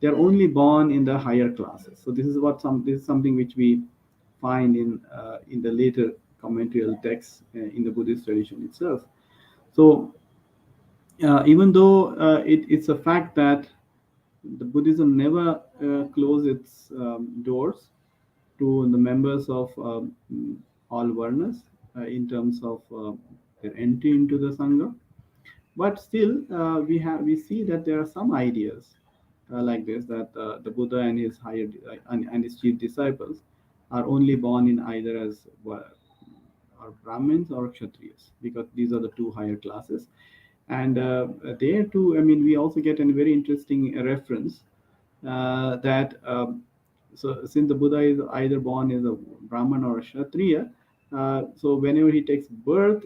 they are only born in the higher classes. So this is something which we find in the later commentarial texts in the Buddhist tradition itself. So even though it's a fact that the Buddhism never closed its doors to the members of all varnas in terms of their entry into the sangha, but still we see that there are some ideas like this, that the Buddha and his and his chief disciples are only born in either as or Brahmins or Kshatriyas, because these are the two higher classes. And there too, I mean, we also get a very interesting reference that so since the Buddha is either born as a Brahman or a Kshatriya, so whenever he takes birth,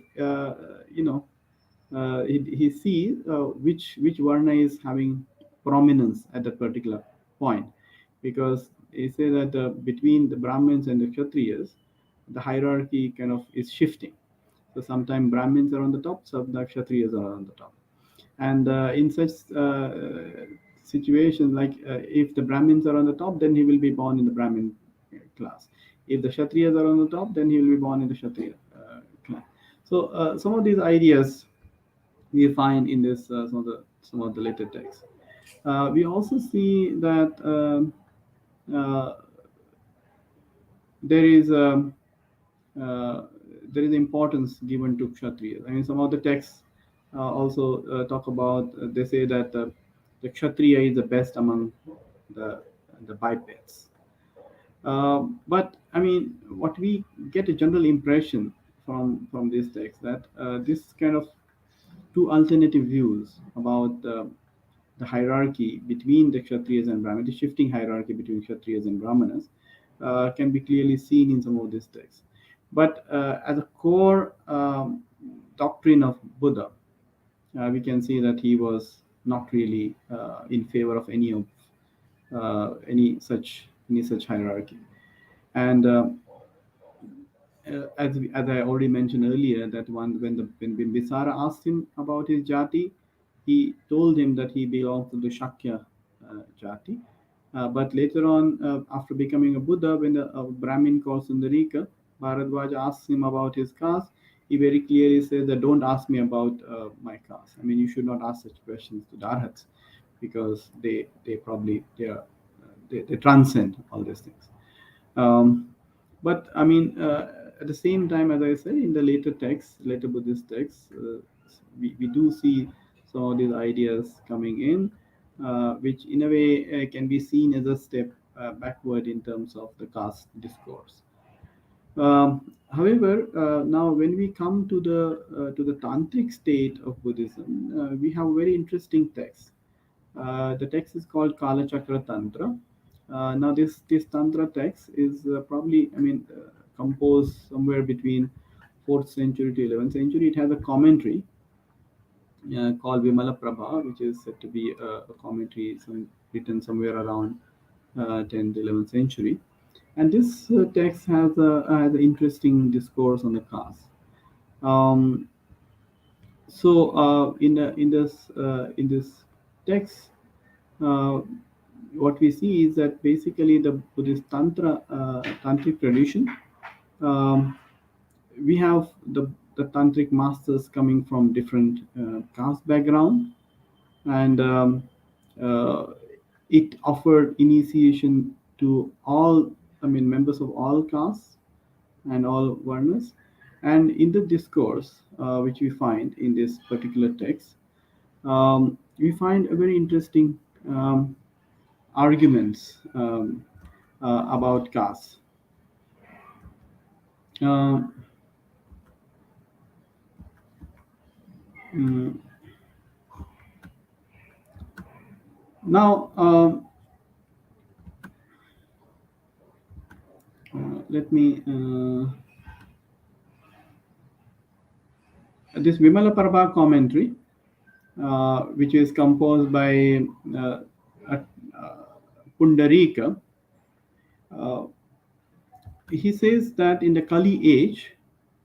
he sees which varna is having prominence at that particular point, because he says that between the Brahmins and the Kshatriyas, the hierarchy kind of is shifting. So sometimes Brahmins are on the top, sometimes Kshatriyas are on the top. And in such situations, like if the Brahmins are on the top, then he will be born in the Brahmin class. If the Kshatriyas are on the top, then he will be born in the Kshatriya class. So some of these ideas we find in this some of the later texts. We also see that uh, there is uh, there is importance given to Kshatriyas. I mean, some of the texts also talk about. They say that the Kshatriya is the best among the the bipeds. But I mean, what we get a general impression from this text, that this kind of two alternative views about the hierarchy between the Kshatriyas and Brahmanas, the shifting hierarchy between Kshatriyas and Brahmanas, can be clearly seen in some of these texts. But as a core doctrine of Buddha, we can see that he was not really in favor of any such hierarchy. And as I already mentioned earlier, that when Bimbisara asked him about his jati, he told him that he belongs to the Shakya jati. But later on, after becoming a Buddha, when the Brahmin called Sundarika, Bharadwaj asked him about his caste. He very clearly says that don't ask me about my caste. I mean, you should not ask such questions to the Arhats, because they probably they transcend all these things. But I mean, at the same time, as I said, in the later texts, later Buddhist texts, we do see some of these ideas coming in, which in a way can be seen as a step backward in terms of the caste discourse. However, now when we come to the tantric state of Buddhism, we have a very interesting text. The text is called Kala Chakra Tantra. Now, this Tantra text is probably, I mean, composed somewhere between 4th century to 11th century. It has a commentary called Vimala Prabha, which is said to be a commentary written somewhere around 10th, 11th century. And this text has an interesting discourse on the caste. Um, so in this text, uh, what we see is that basically the Buddhist tantric tradition, um, we have the tantric masters coming from different caste background, and uh, it offered initiation to all, I mean, members of all castes and all varnas. And in the discourse which we find in this particular text, we find a very interesting arguments about caste. Uh, mm, Now, let me this Vimala Prabha commentary, which is composed by uh, uh, Pundarika. Uh, he says that in the Kali age,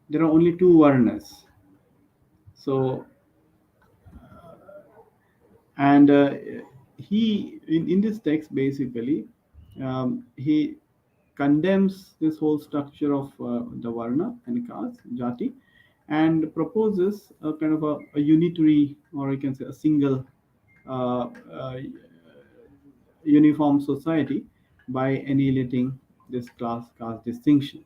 there are only two varnas. So, and he in this text basically, he condemns this whole structure of the varna and caste, jati, and proposes a kind of a unitary, or you can say a single uh, uh, uniform society by annihilating this class caste distinction.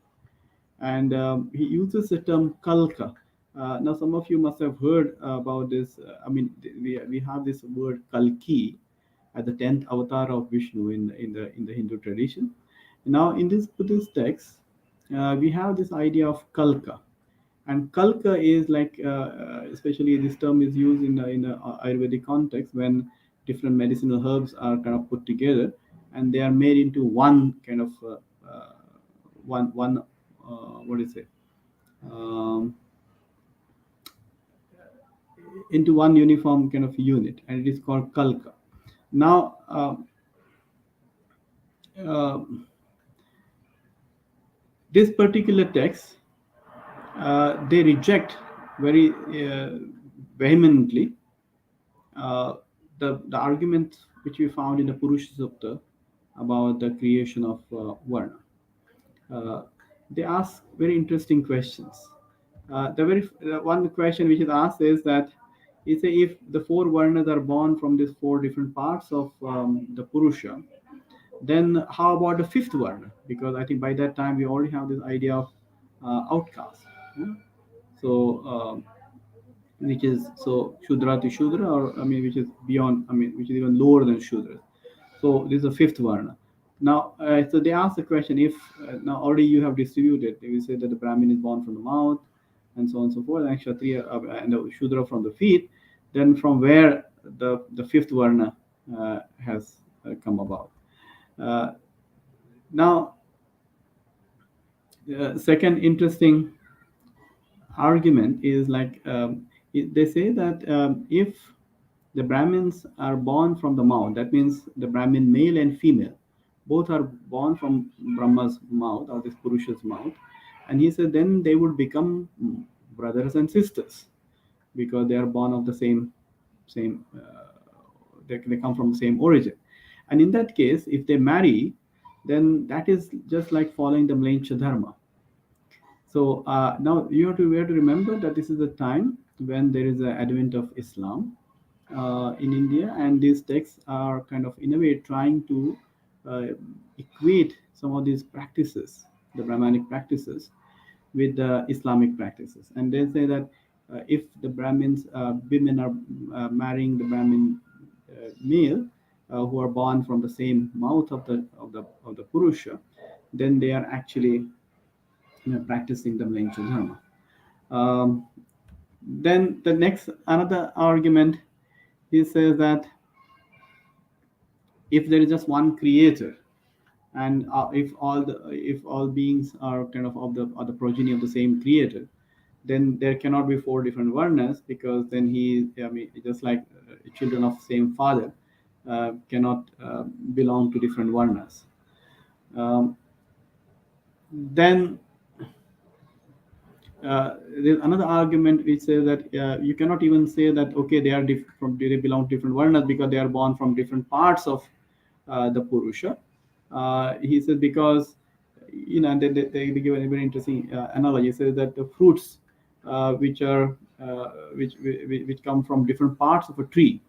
And he uses the term kalka. Now, some of you must have heard about this. We have this word kalki as the 10th avatar of Vishnu in the Hindu tradition. Now, in this Buddhist text, we have this idea of kalka, and kalka is like, especially this term is used in a Ayurvedic context when different medicinal herbs are kind of put together and they are made into one kind of one what is it um, into one uniform kind of unit, and it is called kalka. Now, uh, this particular text, they reject very vehemently uh, the argument which we found in the Purusha Sukta about the creation of Varna. Uh, they ask very interesting questions. One question which is asked is that, is if the four Varnas are born from these four different parts of the Purusha, then how about the fifth Varna? Because I think by that time we already have this idea of outcast. Yeah? So which is so Shudra to Shudra, or which is beyond, which is even lower than Shudra. So this is the fifth Varna. Now, so they ask the question, if now already you have distributed, they will say that the Brahmin is born from the mouth, and so on and so forth, and Kshatriya and the Shudra from the feet, then from where the fifth Varna has come about. Uh, Now, second interesting argument is like, they say that if the Brahmins are born from the mouth, that means the Brahmin male and female both are born from Brahma's mouth, or this Purusha's mouth, and he said then they would become brothers and sisters because they are born of the same they come from the same origin. And in that case, if they marry, then that is just like following the Mlencha Dharma. So now we have to remember that this is the time when there is an advent of Islam in India, and these texts are kind of in a way trying to uh, equate some of these practices, the Brahmanic practices, with the Islamic practices. And they say that if the Brahmins women are marrying the Brahmin male who are born from the same mouth of the Purusha, then they are actually practicing the Mlencha Dharma. Um, then the next another argument, he says that if there is just one creator, and if all beings are kind of the progeny of the same creator, then there cannot be four different varnas, because then just like children of same father cannot belong to different varnas. Um, then there's another argument which says that you cannot even say that okay, they belong to different varnas because they are born from different parts of the Purusha. He says because and they give a very interesting analogy. He says that the fruits which are which come from different parts of a tree,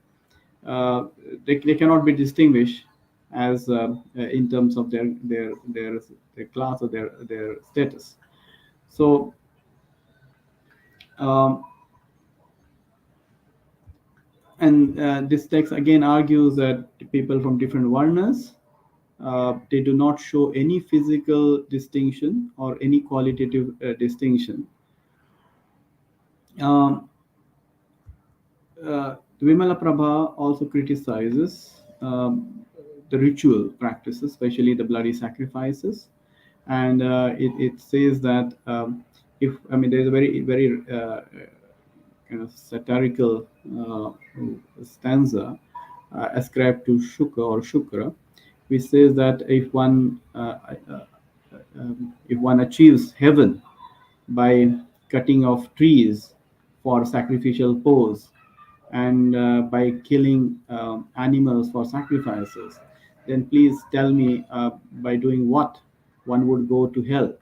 uh, they cannot be distinguished as in terms of their class or their status. So um, and this text again argues that people from different varnas, they do not show any physical distinction or any qualitative distinction. Um, Vimala Prabha also criticizes the ritual practices, especially the bloody sacrifices, and it says that if there's a very kind of satirical stanza ascribed to Shukra, which says that if one achieves heaven by cutting off trees for sacrificial pose, and by killing animals for sacrifices, then please tell me by doing what one would go to hell.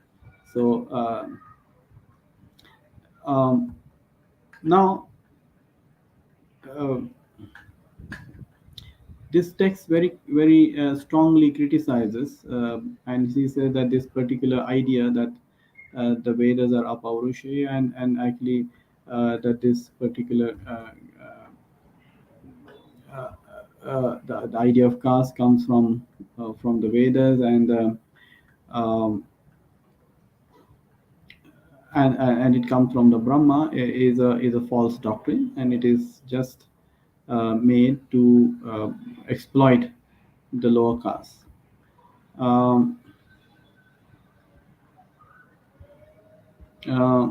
So um, now uh, this text very strongly criticizes, and he says that this particular idea that the Vedas are apaurushaya, and actually that this particular the idea of caste comes from the Vedas, um, and it comes from the Brahma, is a false doctrine, and it is just made to exploit the lower caste. Um, uh,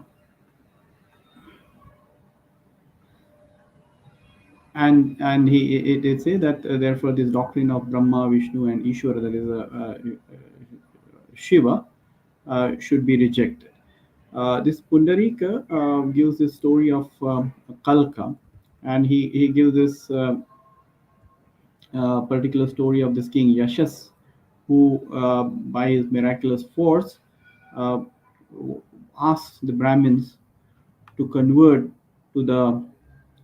and it say that therefore this doctrine of Brahma, Vishnu, and Ishvara, that is Shiva, should be rejected. This Pundarika gives the story of Kalka, and he gives this particular story of this king Yashas, who by his miraculous force uh, asked the Brahmins to convert to the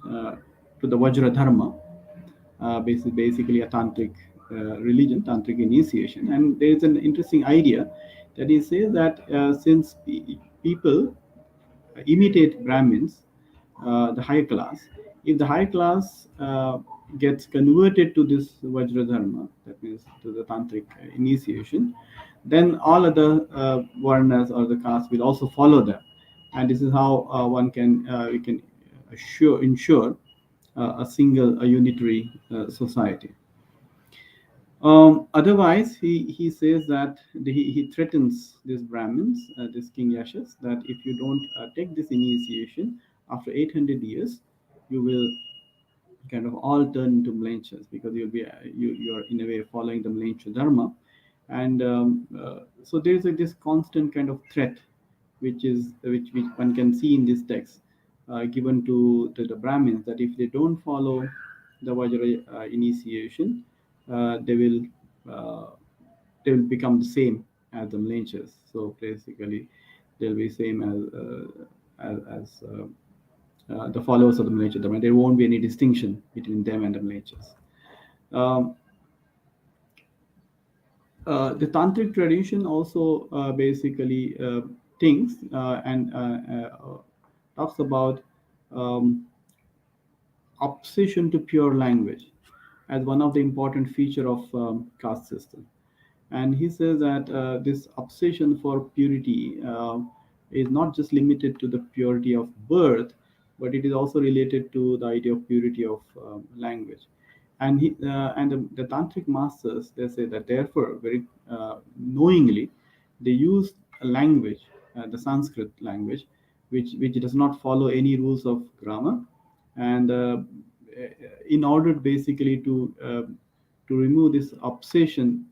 uh, Vajra Dharma, basically a tantric religion, tantric initiation. And there is an interesting idea that he says that since people imitate Brahmins, the higher class, if the higher class gets converted to this Vajra Dharma, that means to the tantric initiation, then all other varnas or the castes will also follow them, and this is how we can ensure a unitary society. Otherwise, he says that he threatens these Brahmins, this King Yashas, that if you don't take this initiation after 800 years, you will kind of all turn into Mlenchas, because you'll be you are in a way following the Mlencha Dharma, and so there is this constant kind of threat, which one can see in this text, given to the Brahmins, that if they don't follow the Vajra initiation, they uh, will become the same as the Mlenchas. So basically, they'll be same as the followers of the Mlencha Dharma. There won't be any distinction between them and the Mlenchas. Um, the tantric tradition also basically thinks and talks about um, obsession to pure language as one of the important feature of caste system. And he says that this obsession for purity is not just limited to the purity of birth, but it is also related to the idea of purity of language. And the tantric masters, they say that therefore very knowingly they use a language, the Sanskrit language, which does not follow any rules of grammar, and in order basically to remove this obsession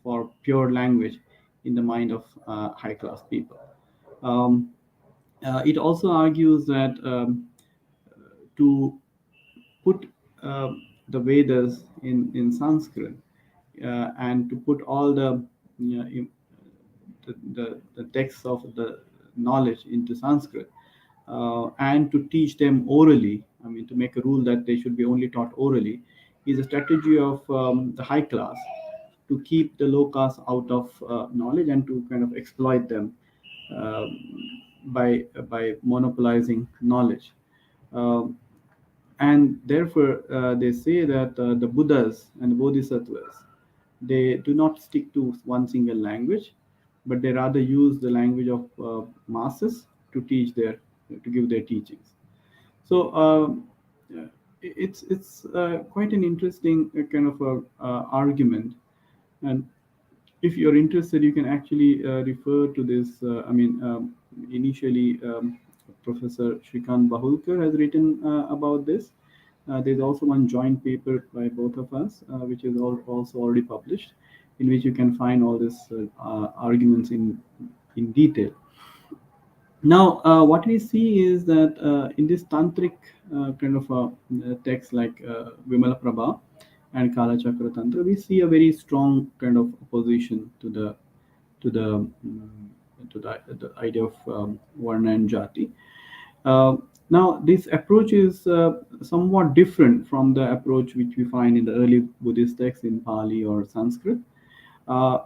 for pure language in the mind of high class people. Um, it also argues that to put the Vedas in Sanskrit, and to put all the texts of the knowledge into Sanskrit, and to teach them orally, I mean, to make a rule that they should be only taught orally, is a strategy of the high class to keep the low caste out of knowledge, and to kind of exploit them um, by monopolizing knowledge. Um, and therefore, they say that the Buddhas and Bodhisattvas, they do not stick to one single language, but they rather use the language of masses to to give their teachings. So it's quite an interesting kind of argument, and if you're interested, you can actually refer to this. Initially, Professor Shrikant Bahulkar has written about this. There's also one joint paper by both of us, which is also already published, in which you can find all these arguments in detail. Now, what we see is that in this tantric kind of text like Vimala Prabha and Kala Chakra Tantra, we see a very strong kind of opposition to the idea of Varna and Jati. Uh, Now, this approach is somewhat different from the approach which we find in the early Buddhist texts in Pali or Sanskrit.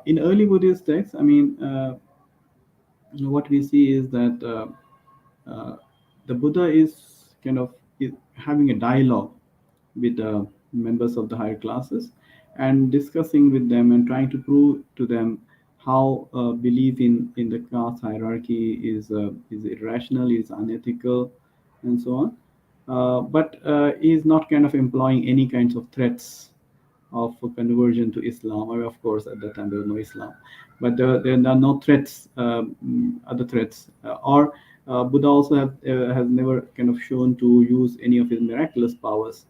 In early Buddhist texts, what we see is that the Buddha is kind of having a dialogue with members of the higher classes and discussing with them and trying to prove to them how belief in the caste hierarchy is irrational, is unethical, and so on. But he is not kind of employing any kinds of threats of conversion to Islam. I mean, of course, at that time there was no Islam, but there are no threats, other threats. Or Buddha also has never kind of shown to use any of his miraculous powers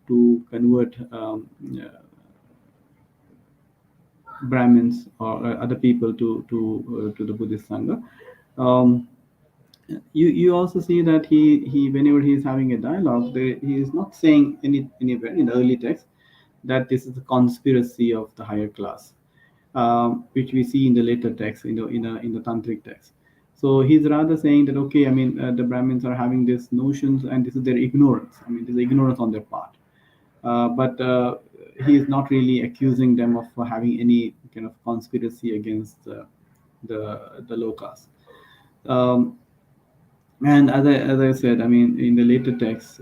to convert Brahmins or other people to the Buddhist sangha. Um, you also see that he whenever he is having a dialogue, he is not saying anywhere in the early text that this is a conspiracy of the higher class, which we see in the later text, in the tantric text. So he's rather saying that, okay, I mean, the Brahmins are having these notions, and this is their ignorance. I mean, this is ignorance on their part. But he is not really accusing them of having any kind of conspiracy against the low caste. Um, and as I said, I mean, in the later texts,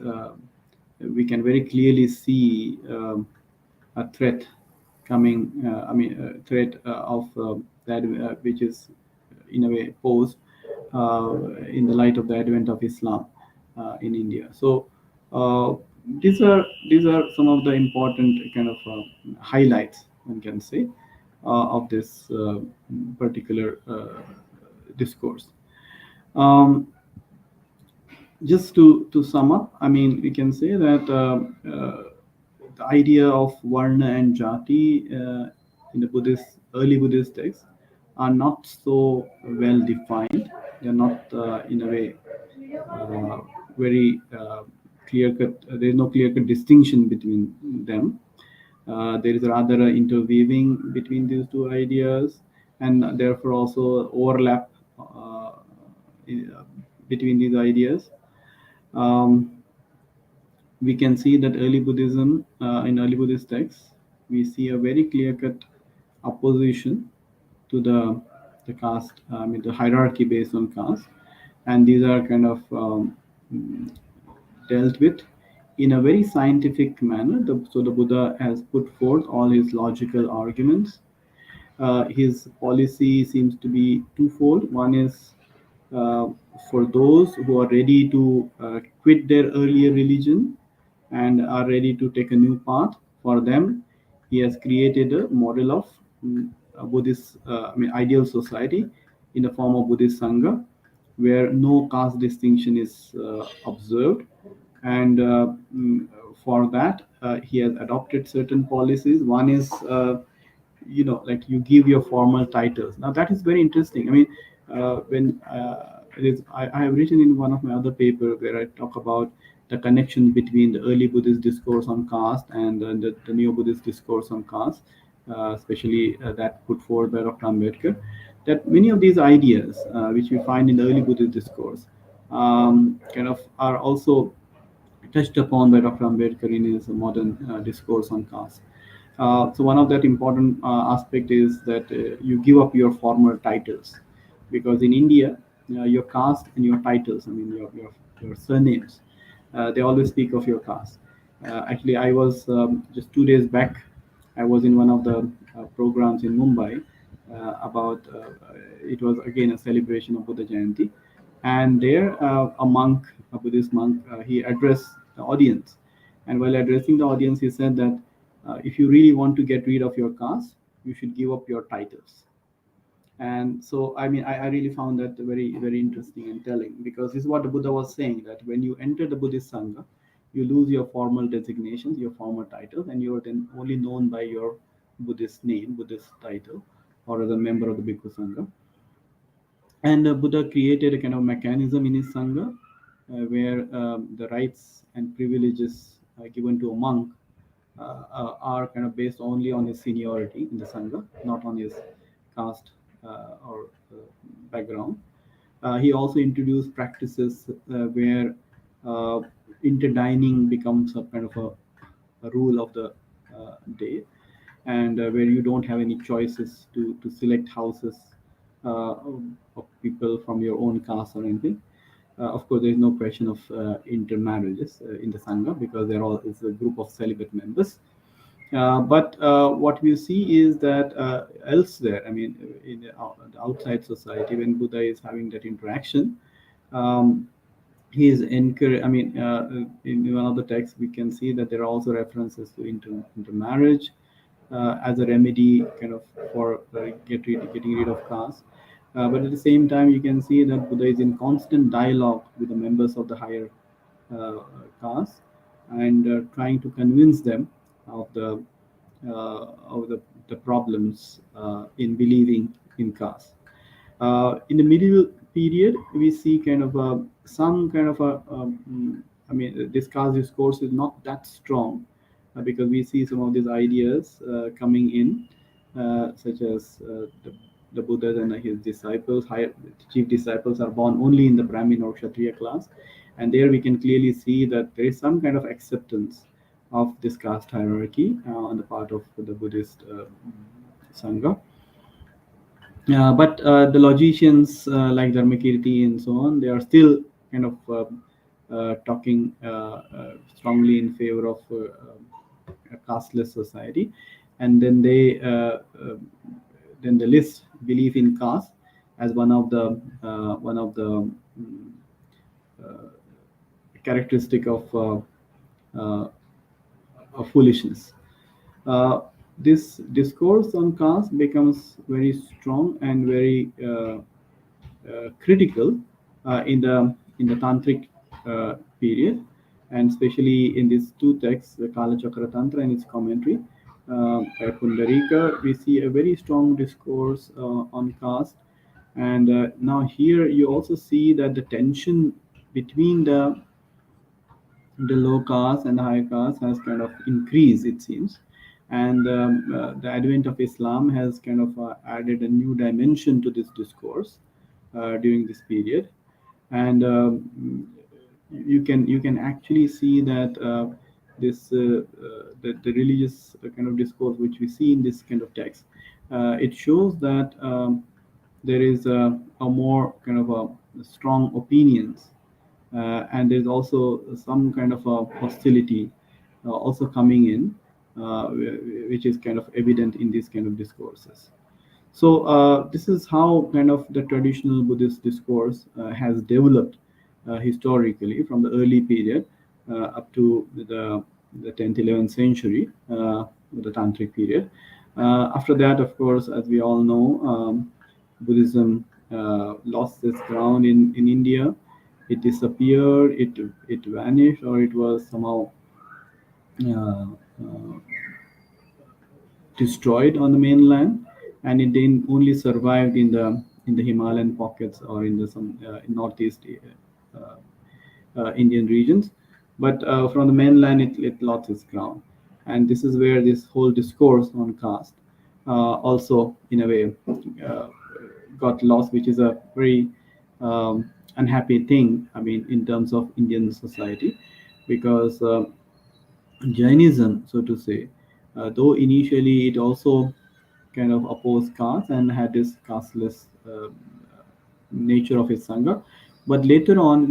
we can very clearly see a threat coming. A threat of that which is in a way posed in the light of the advent of Islam in India. So uh, these are some of the important kind of highlights, one can say, of this particular discourse. Um, just to sum up, I mean, we can say that the idea of Varna and Jati in the early Buddhist texts are not so well defined. They're not, in a way, uh, very clear cut. There is no clear cut distinction between them. There is rather an interweaving between these two ideas, and therefore also overlap between these ideas. Um, we can see that in early Buddhist texts, we see a very clear-cut opposition to the caste, the hierarchy based on caste, and these are kind of dealt with in a very scientific manner. So the Buddha has put forth all his logical arguments. His policy seems to be twofold. One is uh, for those who are ready to quit their earlier religion and are ready to take a new path. For them, he has created a model of a Buddhist, ideal society in the form of Buddhist sangha, where no caste distinction is observed. And for that, he has adopted certain policies. One is like you give your formal titles. Now that is very interesting. I mean, when I have written in one of my other paper where I talk about the connection between the early Buddhist discourse on caste and the neo Buddhist discourse on caste, especially that put forward by Dr. Ambedkar, that many of these ideas which we find in the early Buddhist discourse kind of are also touched upon by Dr. Ambedkar in his modern discourse on caste. So one of that important aspect is that you give up your former titles, because in India, your caste and your titles, I mean your surnames, they always speak of your caste. Actually, I was just 2 days back. I was in one of the programs in Mumbai about it was again a celebration of Buddha Jayanti, and there a Buddhist monk, he addressed the audience, and while addressing the audience, he said that if you really want to get rid of your caste, you should give up your titles. And so, I mean, I really found that very, very interesting and telling, because this is what the Buddha was saying, that when you enter the Buddhist Sangha, you lose your formal designations, your formal titles, and you are then only known by your Buddhist name, Buddhist title, or as a member of the Bhikkhu Sangha. And Buddha created a kind of mechanism in his Sangha where the rights and privileges given to a monk are kind of based only on his seniority in the Sangha, not on his caste or background. He also introduced practices where uh, interdining becomes a kind of a rule of the day, and where you don't have any choices to select houses of people from your own caste or anything. Of course, there is no question of intermarriages in the Sangha, because there all is a group of celibate members. But what we see is that elsewhere, I mean, in the outside society, when Buddha is having that interaction, um, he is encouraged. I mean, in one of the texts, we can see that there are also references to intermarriage as a remedy, kind of, for getting rid of caste. But at the same time, you can see that Buddha is in constant dialogue with the members of the higher uh, caste, and trying to convince them of the problems in believing in caste. In the medieval period, we see kind of some kind of I mean, this caste discourse is not that strong, because we see some of these ideas coming in, such as the Buddha and his disciples, higher chief disciples, are born only in the Brahmin or Kshatriya class, and there we can clearly see that there is some kind of acceptance of this caste hierarchy on the part of the Buddhist Sangha. But the logicians like Dharmakirti and so on, they are still kind of talking strongly in favor of a casteless society, and then they list belief in caste as one of the characteristic uh, of foolishness. uh, this discourse on caste becomes very strong and very critical in the tantric period, and especially in these two texts, the Kala Chakra Tantra and its commentary by Pundarika, we see a very strong discourse on caste. And now here you also see that the tension between the low caste and the high caste has kind of increased, it seems. And the advent of Islam has kind of added a new dimension to this discourse during this period. And you can actually see that the religious kind of discourse which we see in this kind of text, it shows that there is a more kind of a strong opinions, and there's also some kind of a hostility also coming in, which is kind of evident in these kind of discourses. So this is how kind of the traditional Buddhist discourse has developed historically from the early period up to the 10th, 11th century, the Tantric period. After that, of course, as we all know, Buddhism lost its ground in India. It disappeared, it vanished, or it was somehow uh, uh, destroyed on the mainland, and it then only survived in the Himalayan pockets, or in the some northeast Indian regions. But from the mainland, it lost its ground, and this is where this whole discourse on caste also, in a way, uh, got lost, which is a very unhappy thing. I mean, in terms of Indian society, because Jainism, so to say, though initially it also kind of opposed caste and had this casteless nature of its sangha, but later on,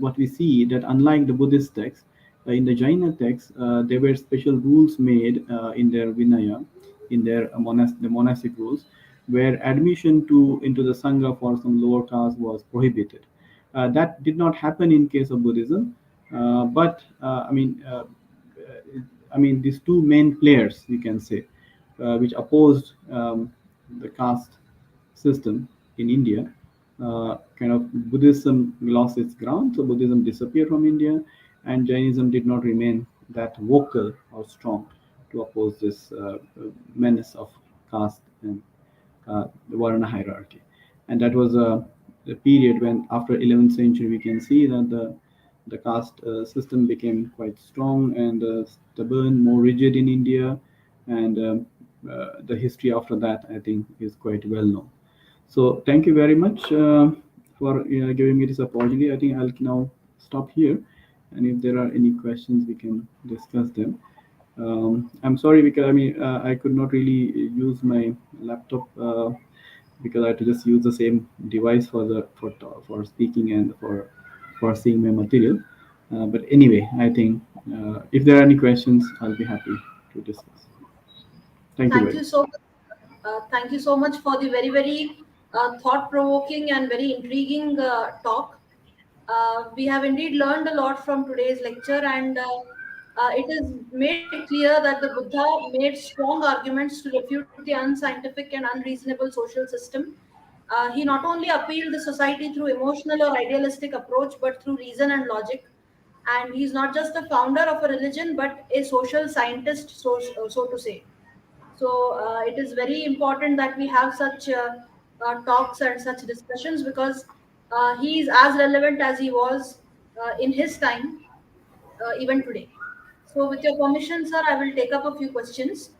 what we see, that unlike the Buddhist texts, in the Jaina texts, there were special rules made in their Vinaya, in their the monastic rules, where admission to into the sangha for some lower caste was prohibited. That did not happen in case of Buddhism, but I mean, these two main players, you can say, which opposed the caste system in India, kind of Buddhism lost its ground, so Buddhism disappeared from India, and Jainism did not remain that vocal or strong to oppose this menace of caste and the Varna hierarchy. And that was the period when, after 11th century, we can see that the caste system became quite strong and stubborn, more rigid in India, and the history after that, I think, is quite well known. So thank you very much for giving me this opportunity. I think I'll now stop here, and if there are any questions, we can discuss them. I'm sorry because I could not really use my laptop because I had to just use the same device for speaking and for seeing my material. But anyway, I think if there are any questions, I'll be happy to discuss. Thank you Thank very you much. so much. Thank you so much for the very, very thought-provoking and very intriguing talk. We have indeed learned a lot from today's lecture, and it is made clear that the Buddha made strong arguments to refute the unscientific and unreasonable social system. He not only appealed the society through emotional or idealistic approach, but through reason and logic. And he's not just a founder of a religion, but a social scientist, so to say. So it is very important that we have such talks and such discussions, because he is as relevant as he was in his time, even today. So, with your permission, sir, I will take up a few questions.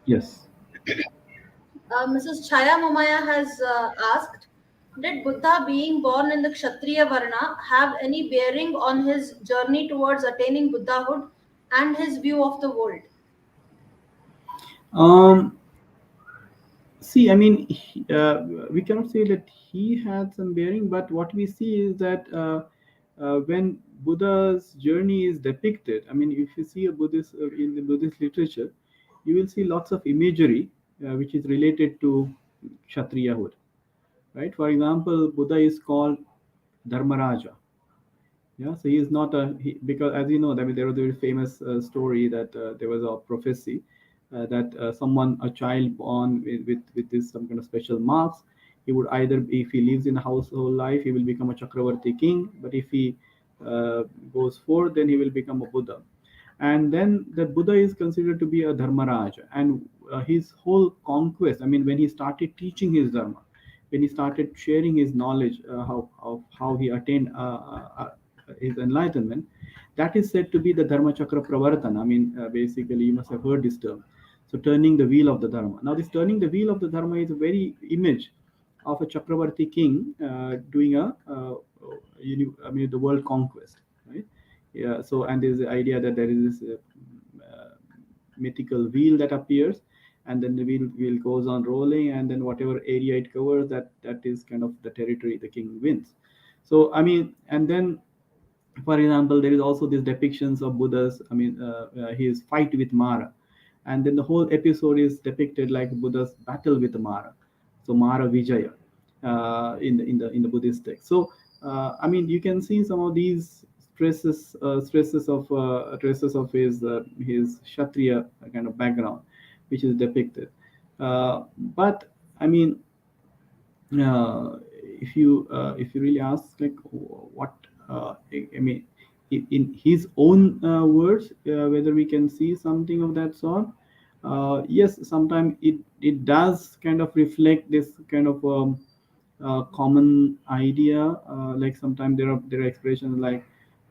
Yes. Mrs. Chaya Momaya has asked, did Buddha being born in the Kshatriya Varna have any bearing on his journey towards attaining Buddhahood and his view of the world? Um, See, we cannot say that he had some bearing, but what we see is that when Buddha's journey is depicted, if you see a Buddhist in the Buddhist literature, you will see lots of imagery which is related to Kshatriyahood, right? For example, Buddha is called Dharmaraja. Yeah, so he is not because, as you know, there was a very famous story that there was a prophecy that someone, a child born with this some kind of special marks, he would either, if he lives in a household life, he will become a Chakravarti king, but if he goes forth, then he will become a Buddha. And then the Buddha is considered to be a Dharmaraj, and his whole conquest. When he started teaching his dharma, when he started sharing his knowledge, how he attained his enlightenment, that is said to be the Dharma Chakra Pravartana. Basically, you must have heard this term. So, turning the wheel of the Dharma. Now, this turning the wheel of the Dharma is a very image of a Chakravarti king doing the world conquest, right? Yeah. So, and there is the idea that there is this mythical wheel that appears, and then the wheel goes on rolling, and then whatever area it covers, that is kind of the territory the king wins. So, and then, for example, there is also these depictions of Buddha's, his fight with Mara, and then the whole episode is depicted like Buddha's battle with Mara. So Mara Vijaya in the Buddhist text. So you can see some of these stresses of his Kshatriya kind of background, which is depicted. But I mean, if you really ask, like, what in his own words, whether we can see something of that sort, yes, sometimes it does kind of reflect this kind of common idea. Like, sometimes there are expressions like,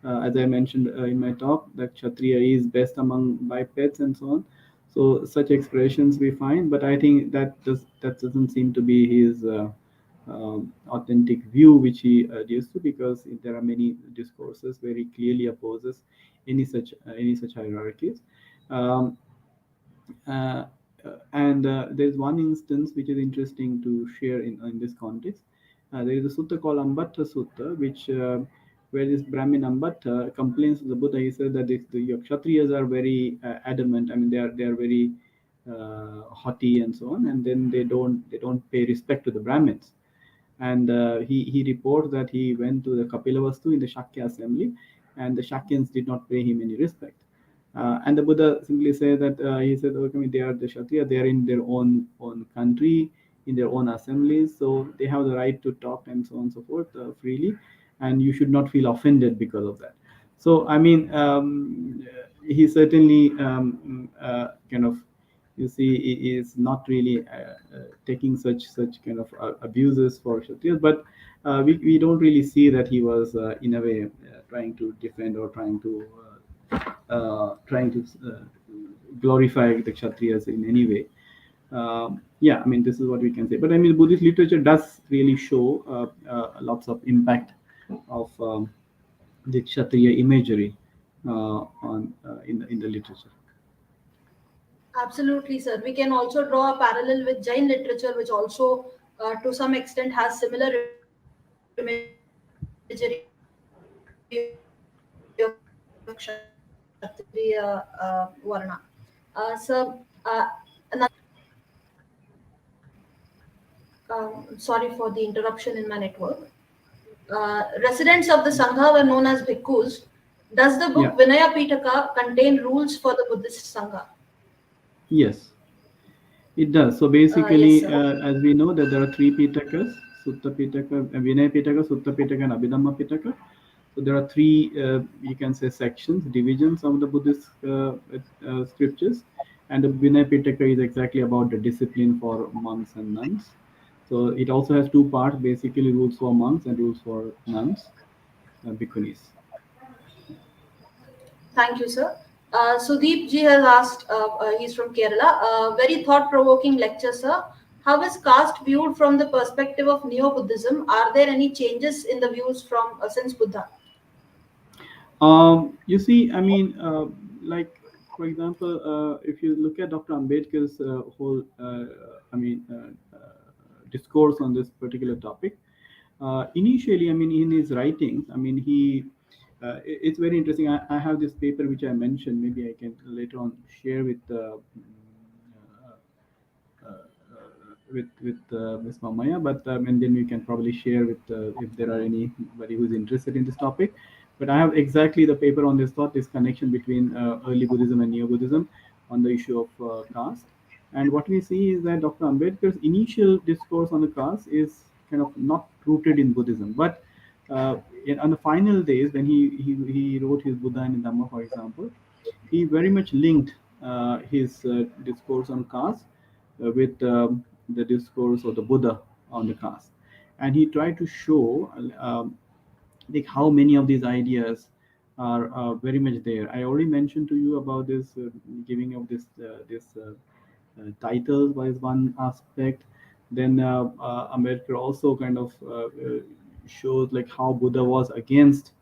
as I mentioned in my talk, that Kshatriya is best among bipeds and so on. So such expressions we find, but I think that doesn't seem to be his authentic view which he adheres to, because there are many discourses where he clearly opposes any such hierarchies. Um, uh, and there's one instance which is interesting to share in this context. There is a sutta called Ambatta Sutta, which where this Brahmin Ambatta complains to the Buddha. He said that the Kshatriyas are very adamant. They are very haughty and so on, and then they don't pay respect to the Brahmins. And he reports that he went to the Kapilavastu in the Shakya assembly, and the Shakyans did not pay him any respect. And the Buddha simply said that he said, okay, they are the Kshatriya, they are in their own country, in their own assemblies, so they have the right to talk and so on and so forth freely, and you should not feel offended because of that. So he certainly kind of, you see, is not really taking such kind of abuses for Kshatriyas, but we don't really see that he was in a way trying to defend or trying to glorify the Kshatriyas in any way. Yeah, I mean, this is what we can say. But I mean, Buddhist literature does really show lots of impact of the Kshatriya imagery on in the literature. Absolutely, sir. We can also draw a parallel with Jain literature, which also, to some extent, has similar imagery of Kshatriya Varna. Sir, another sorry for the interruption in my network. Residents of the Sangha were known as bhikkhus. Does the Yeah. book Vinaya Pitaka contain rules for the Buddhist Sangha? Yes. It does. So Yes, basically, sir. as we know that there are three Pitakas: Sutta Pitaka, Vinaya Pitaka, Sutta Pitaka, and Abhidhamma Pitaka. So there are three, you can say, sections, divisions of the Buddhist scriptures, and the Vinaya Pitaka is exactly about the discipline for monks and nuns. So it also has two parts, basically rules for monks and rules for nuns, bhikkhunis. Thank you, sir. Sudeep ji has asked, he's from Kerala, very thought provoking lecture, sir. How is caste viewed from the perspective of Neo Buddhism? Are there any changes in the views from since Buddha? You see, I mean, like for example, if you look at Dr. Ambedkar's whole, discourse on this particular topic, initially, I mean, in his writings, I mean, it's very interesting. I have this paper which I mentioned. Maybe I can later on share with Ms. Mamaya, but and then we can probably share with if there are anybody who's interested in this topic. But I have exactly the paper on this thought, this connection between early Buddhism and Neo Buddhism on the issue of caste. And what we see is that Dr. Ambedkar's initial discourse on the caste is kind of not rooted in Buddhism, but on the final days when he wrote his Buddha and Dhamma, for example, he very much linked his discourse on caste with the discourse of the Buddha on the caste, and he tried to show like how many of these ideas are very much there. I already mentioned to you about this giving of this titles was one aspect. Then Ambedkar also kind of shows like how Buddha was against.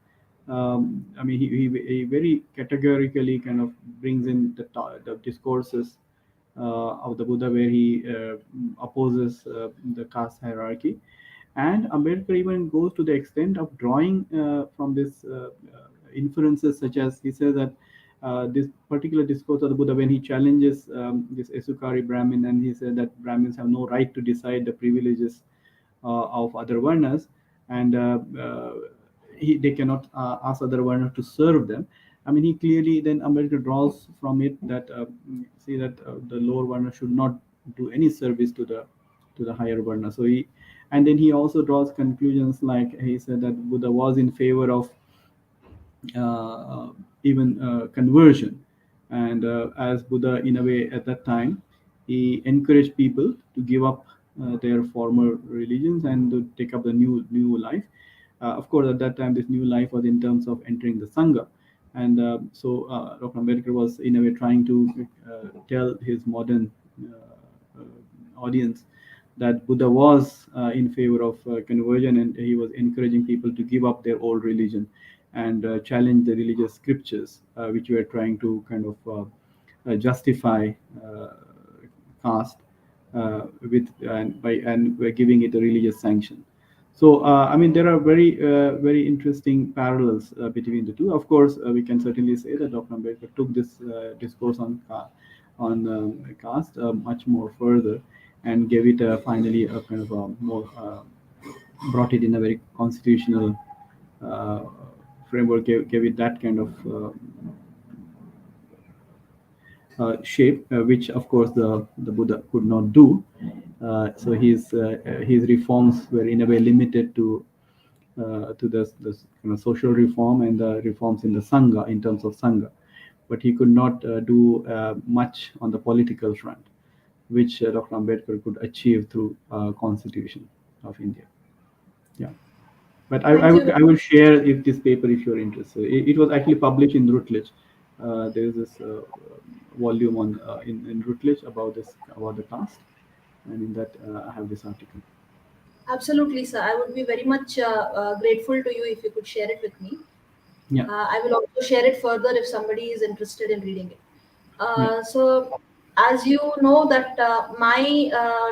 I mean, he very categorically kind of brings in the discourses of the Buddha where he opposes the caste hierarchy. And Ambedkar even goes to the extent of drawing from this inferences, such as he says that this particular discourse of the Buddha, when he challenges this Esukari Brahmin, and he said that Brahmins have no right to decide the privileges of other varnas, and they cannot ask other varnas to serve them. I mean, he clearly then Ambedkar draws from it that see that the lower varna should not do any service to the higher varna. So he, and then he also draws conclusions like he said that Buddha was in favor of uh, even conversion. And as Buddha, in a way, at that time, he encouraged people to give up their former religions and to take up the new life. Of course, at that time, this new life was in terms of entering the sangha, and Dr. Ambedkar was in a way trying to tell his modern audience that Buddha was in favor of conversion, and he was encouraging people to give up their old religion and challenge the religious scriptures, which were trying to kind of justify uh, caste with and by and by giving it a religious sanction. So I mean, there are very interesting parallels between the two. Of course, we can certainly say that Dr. Ambedkar took this discourse on caste much more further and gave it finally a kind of a more brought it in a very constitutional uh, framework, gave it that kind of shape, which of course the Buddha could not do. So his reforms were in a way limited to the kind of social reform and the reforms in the sangha, in terms of sangha, but he could not do much on the political front, which Dr. Ambedkar could achieve through Constitution of India. Yeah. But Thank you. I will share if this paper if you're interested. It was actually published in Routledge, There is this volume on in Routledge about the caste, and in that I have this article. Absolutely, sir. I would be very much grateful to you if you could share it with me. Yeah, I will also share it further if somebody is interested in reading it. yeah. So, as you know, that my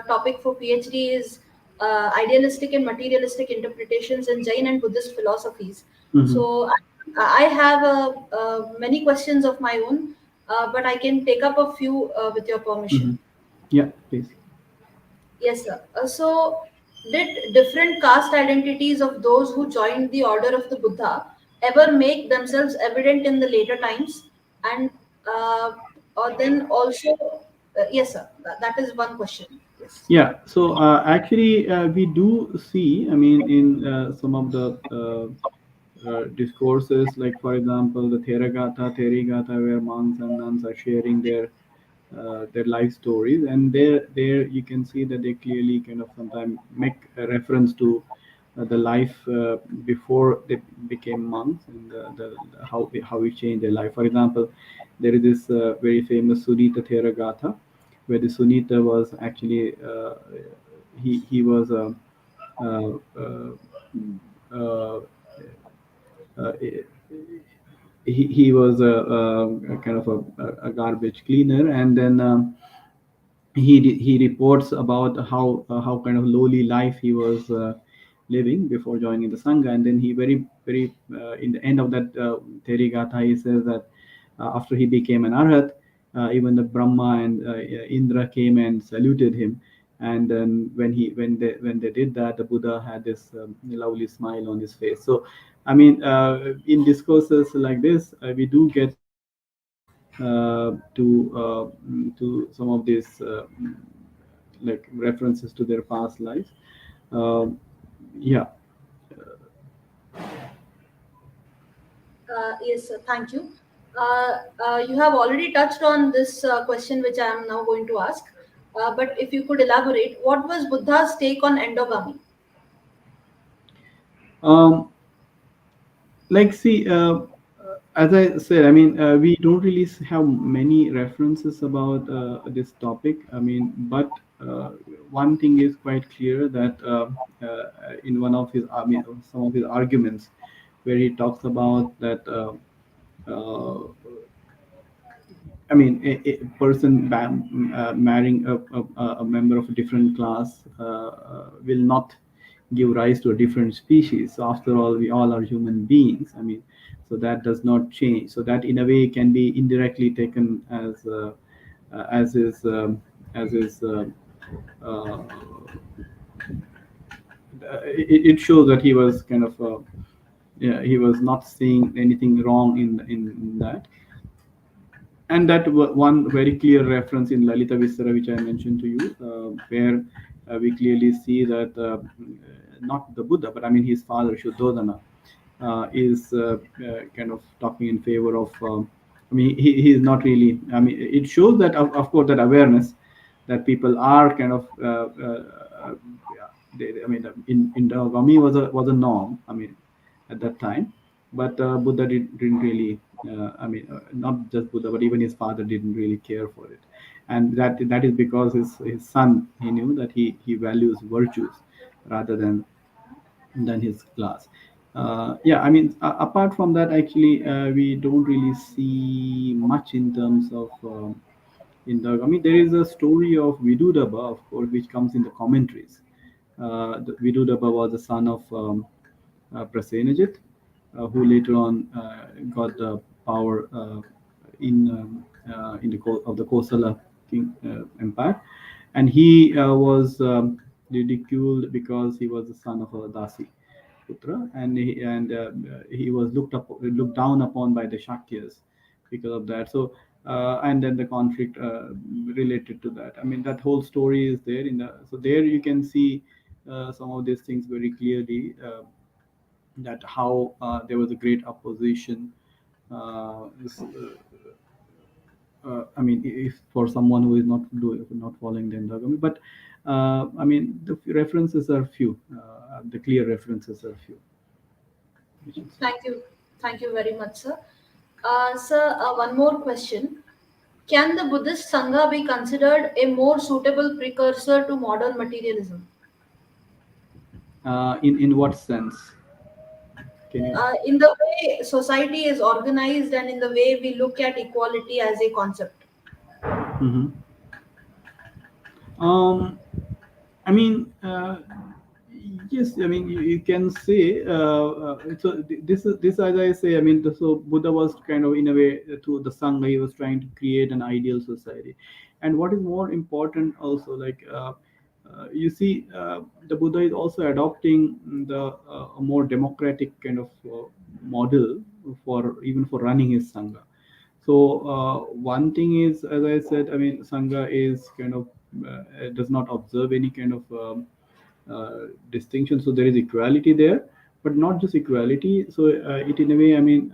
topic for PhD is idealistic and materialistic interpretations in Jain and Buddhist philosophies. Mm-hmm. So, I have many questions of my own, but I can take up a few with your permission. Mm-hmm. Yeah, please. Yes, sir. So, did different caste identities of those who joined the order of the Buddha ever make themselves evident in the later times? And or then also, yes, sir. That is one question. Yes. Yeah, so actually, we do see, I mean, in some of the discourses, like for example, the Therigata, where monks and nuns are sharing their life stories, and there you can see that they clearly kind of sometimes make a reference to the life before they became monks, and how we changed their life. For example, there is this very famous Sunita Theragata, where the Sunita was actually he was a uh, uh, uh, uh, he was a kind of a garbage cleaner, and then he reports about how kind of lowly life he was living before joining the sangha, and then he very in the end of that Therigata, he says that after he became an arhat, even the Brahma and Indra came and saluted him, and then when they did that, the Buddha had this lovely smile on his face. So I mean, in discourses like this, we do get to some of these like references to their past lives. Um, yeah. Yes, sir. Thank you. You have already touched on this question, which I am now going to ask. But if you could elaborate, what was Buddha's take on endogamy? Um, like, see, as I said, I mean, we don't really have many references about this topic. I mean, but one thing is quite clear that in one of his, I mean, some of his arguments, where he talks about that. Uh, I mean, a person marrying a member of a different class will not give rise to a different species. So after all, we all are human beings. I mean, so that does not change. So that in a way can be indirectly taken as is as is. Uh, it shows that he was kind of yeah, he was not seeing anything wrong in that. And that one very clear reference in Lalita Visara, which I mentioned to you, where we clearly see that not the Buddha, but I mean his father Shuddhodana is kind of talking in favor of. I mean, he is not really. I mean, it shows that of course that awareness that people are kind of. Yeah, I mean, in endogamy was a norm. I mean, at that time, but Buddha didn't really. I mean, not just Buddha, but even his father didn't really care for it, and that is because his son, he knew that he values virtues rather than his class. Yeah, I mean, apart from that, actually, we don't really see much in terms of I mean, there is a story of Vidudaba, of course, which comes in the commentaries. Vidudaba was the son of Prasenajit, who later on got the power in of the Kosala king, empire, and he was ridiculed because he was the son of a Dasi putra, and he was looked down upon by the Shakyas because of that. So and then the conflict related to that. I mean, that whole story is there in the. So there you can see some of these things very clearly. That how there was a great opposition. I mean, if for someone who is not following the endogamy, but I mean, the references are few. The clear references are few. We should say. Thank you. Thank you very much, sir. Sir, one more question. Can the Buddhist Sangha be considered a more suitable precursor to modern materialism? In what sense? Can you? In the way society is organized and in the way we look at equality as a concept. Mhm. Um, I mean, yes. I mean, you can say. This, as I say. I mean, so Buddha was kind of in a way to the Sangha. He was trying to create an ideal society, and what is more important also, like you see, the Buddha is also adopting the a more democratic kind of model for even for running his Sangha. So one thing is, as I said, I mean, Sangha is kind of does not observe any kind of distinction. So there is equality there, but not just equality. So it in a way, I mean,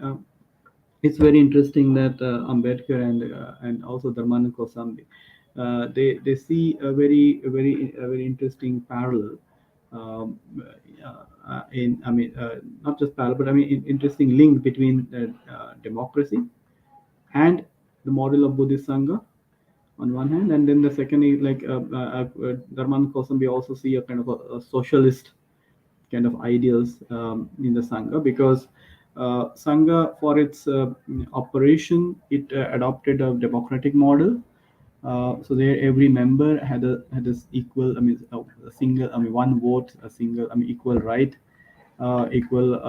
it's very interesting that Ambedkar and also Dharmanand Kosambi, they see a very interesting parallel. Um, in I mean, not just parallel, but I mean, interesting link between democracy and the model of Buddhist Sangha on one hand, and then the second is like Dharman Kosambi also see a kind of a socialist kind of ideals in the Sangha, because Sangha for its operation it adopted a democratic model. So there, every member had this equal. I mean, a single. I mean, one vote, a single. I mean, equal right, equal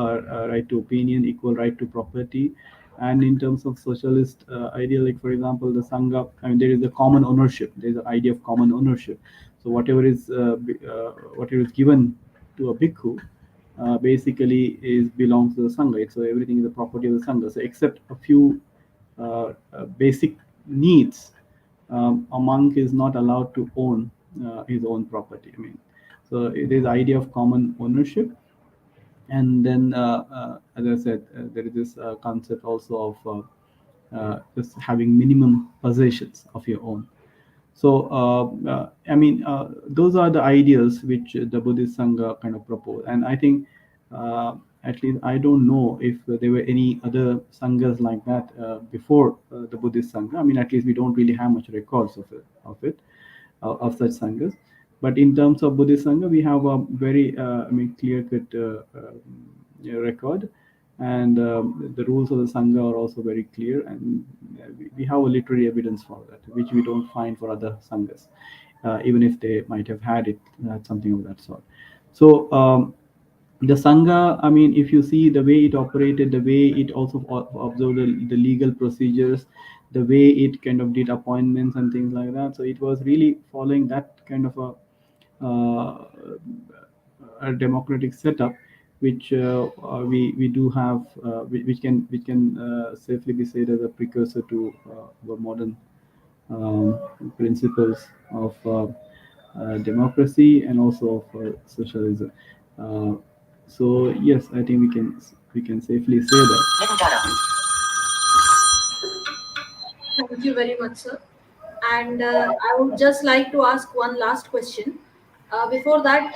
right to opinion, equal right to property. And in terms of socialist idea, like for example, the Sangha, I mean, there is a common ownership. There is an idea of common ownership. So whatever is given to a bhikkhu, basically is belongs to the Sangha. So everything is the property of the Sangha. So except a few basic needs, a monk is not allowed to own his own property. I mean, so it is idea of common ownership. And then as I said, there is this concept also of just having minimum possessions of your own. So I mean, those are the ideals which the Buddhist Sangha kind of propose. And I think at least I don't know if there were any other sanghas like that before the Buddhist Sangha. I mean, at least we don't really have much records of such sanghas. But in terms of Buddhist Sangha, we have a very, I mean, clear-cut record, and the rules of the Sangha are also very clear, and we have a literary evidence for that, which we don't find for other sanghas, even if they might have had it, something of that sort. So. The Sangha, I mean, if you see the way it operated, the way it also observed the legal procedures, the way it kind of did appointments and things like that. So it was really following that kind of a democratic setup, which we do have, which can safely be said as a precursor to the modern principles of democracy and also of socialism. Uh, so yes, I think we can safely say that. Thank you very much, sir. And I would just like to ask one last question. Before that,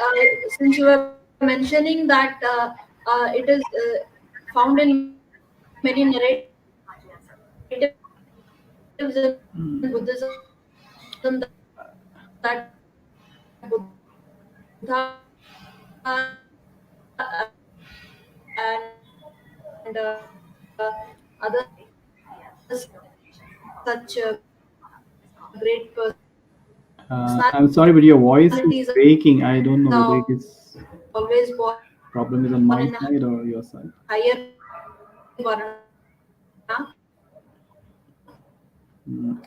since you were mentioning that it is found in many narratives in Buddhism that Buddha and other such great I'm sorry, but your voice is personalities breaking. I are don't know whether it always is born in a problem is on higher my side varna. or your side.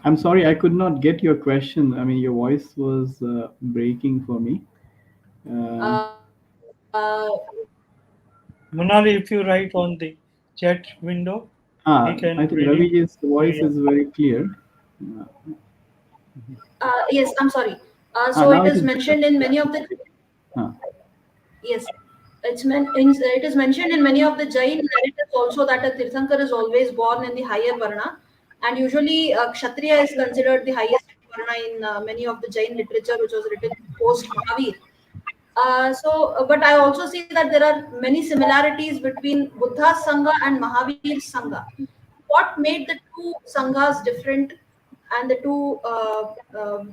I'm sorry, I could not get your question. I mean, your voice was breaking for me. Uh, Uh, Manali, if you write on the chat window, he I can think really. Ravi's voice Yeah. is very clear. Uh, yes, I'm sorry. So Now it it is is better. mentioned in Yeah. many of the Uh, yes, it is mentioned in many of the Jain narratives also that a Tirthankar is always born in the higher varna, and usually Kshatriya is considered the highest varna in many of the Jain literature, which was written post Mahavir. But I also see that there are many similarities between Buddha's Sangha and Mahavir's Sangha. what made the two sanghas different and the two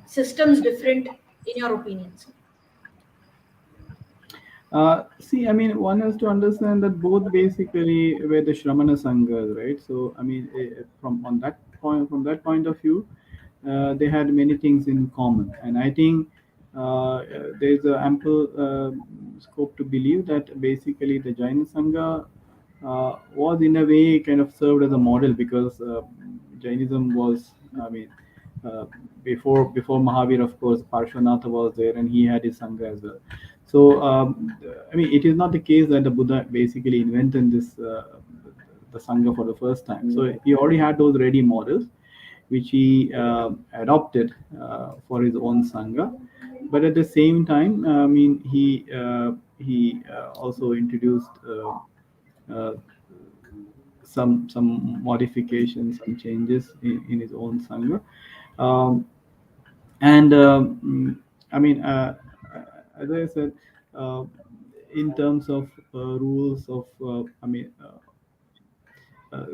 systems different in your opinions? See, I mean, one has to understand that both basically were the Shramana Sanghas, right? So, I mean, from that point of view, they had many things in common, and I think there's a ample scope to believe that basically the Jaina Sangha was in a way kind of served as a model, because Jainism was, I mean, uh, before Mahavir, of course, Parshvanatha was there, and he had his sangha as well. So, I mean, it is not the case that the Buddha basically invented this the sangha for the first time. So he already had those ready models, which he adopted for his own sangha. But at the same time, I mean, he also introduced uh, some modifications, some changes in his own sangha. Um, and I mean, as I said, uh, in terms of rules of, I mean, uh,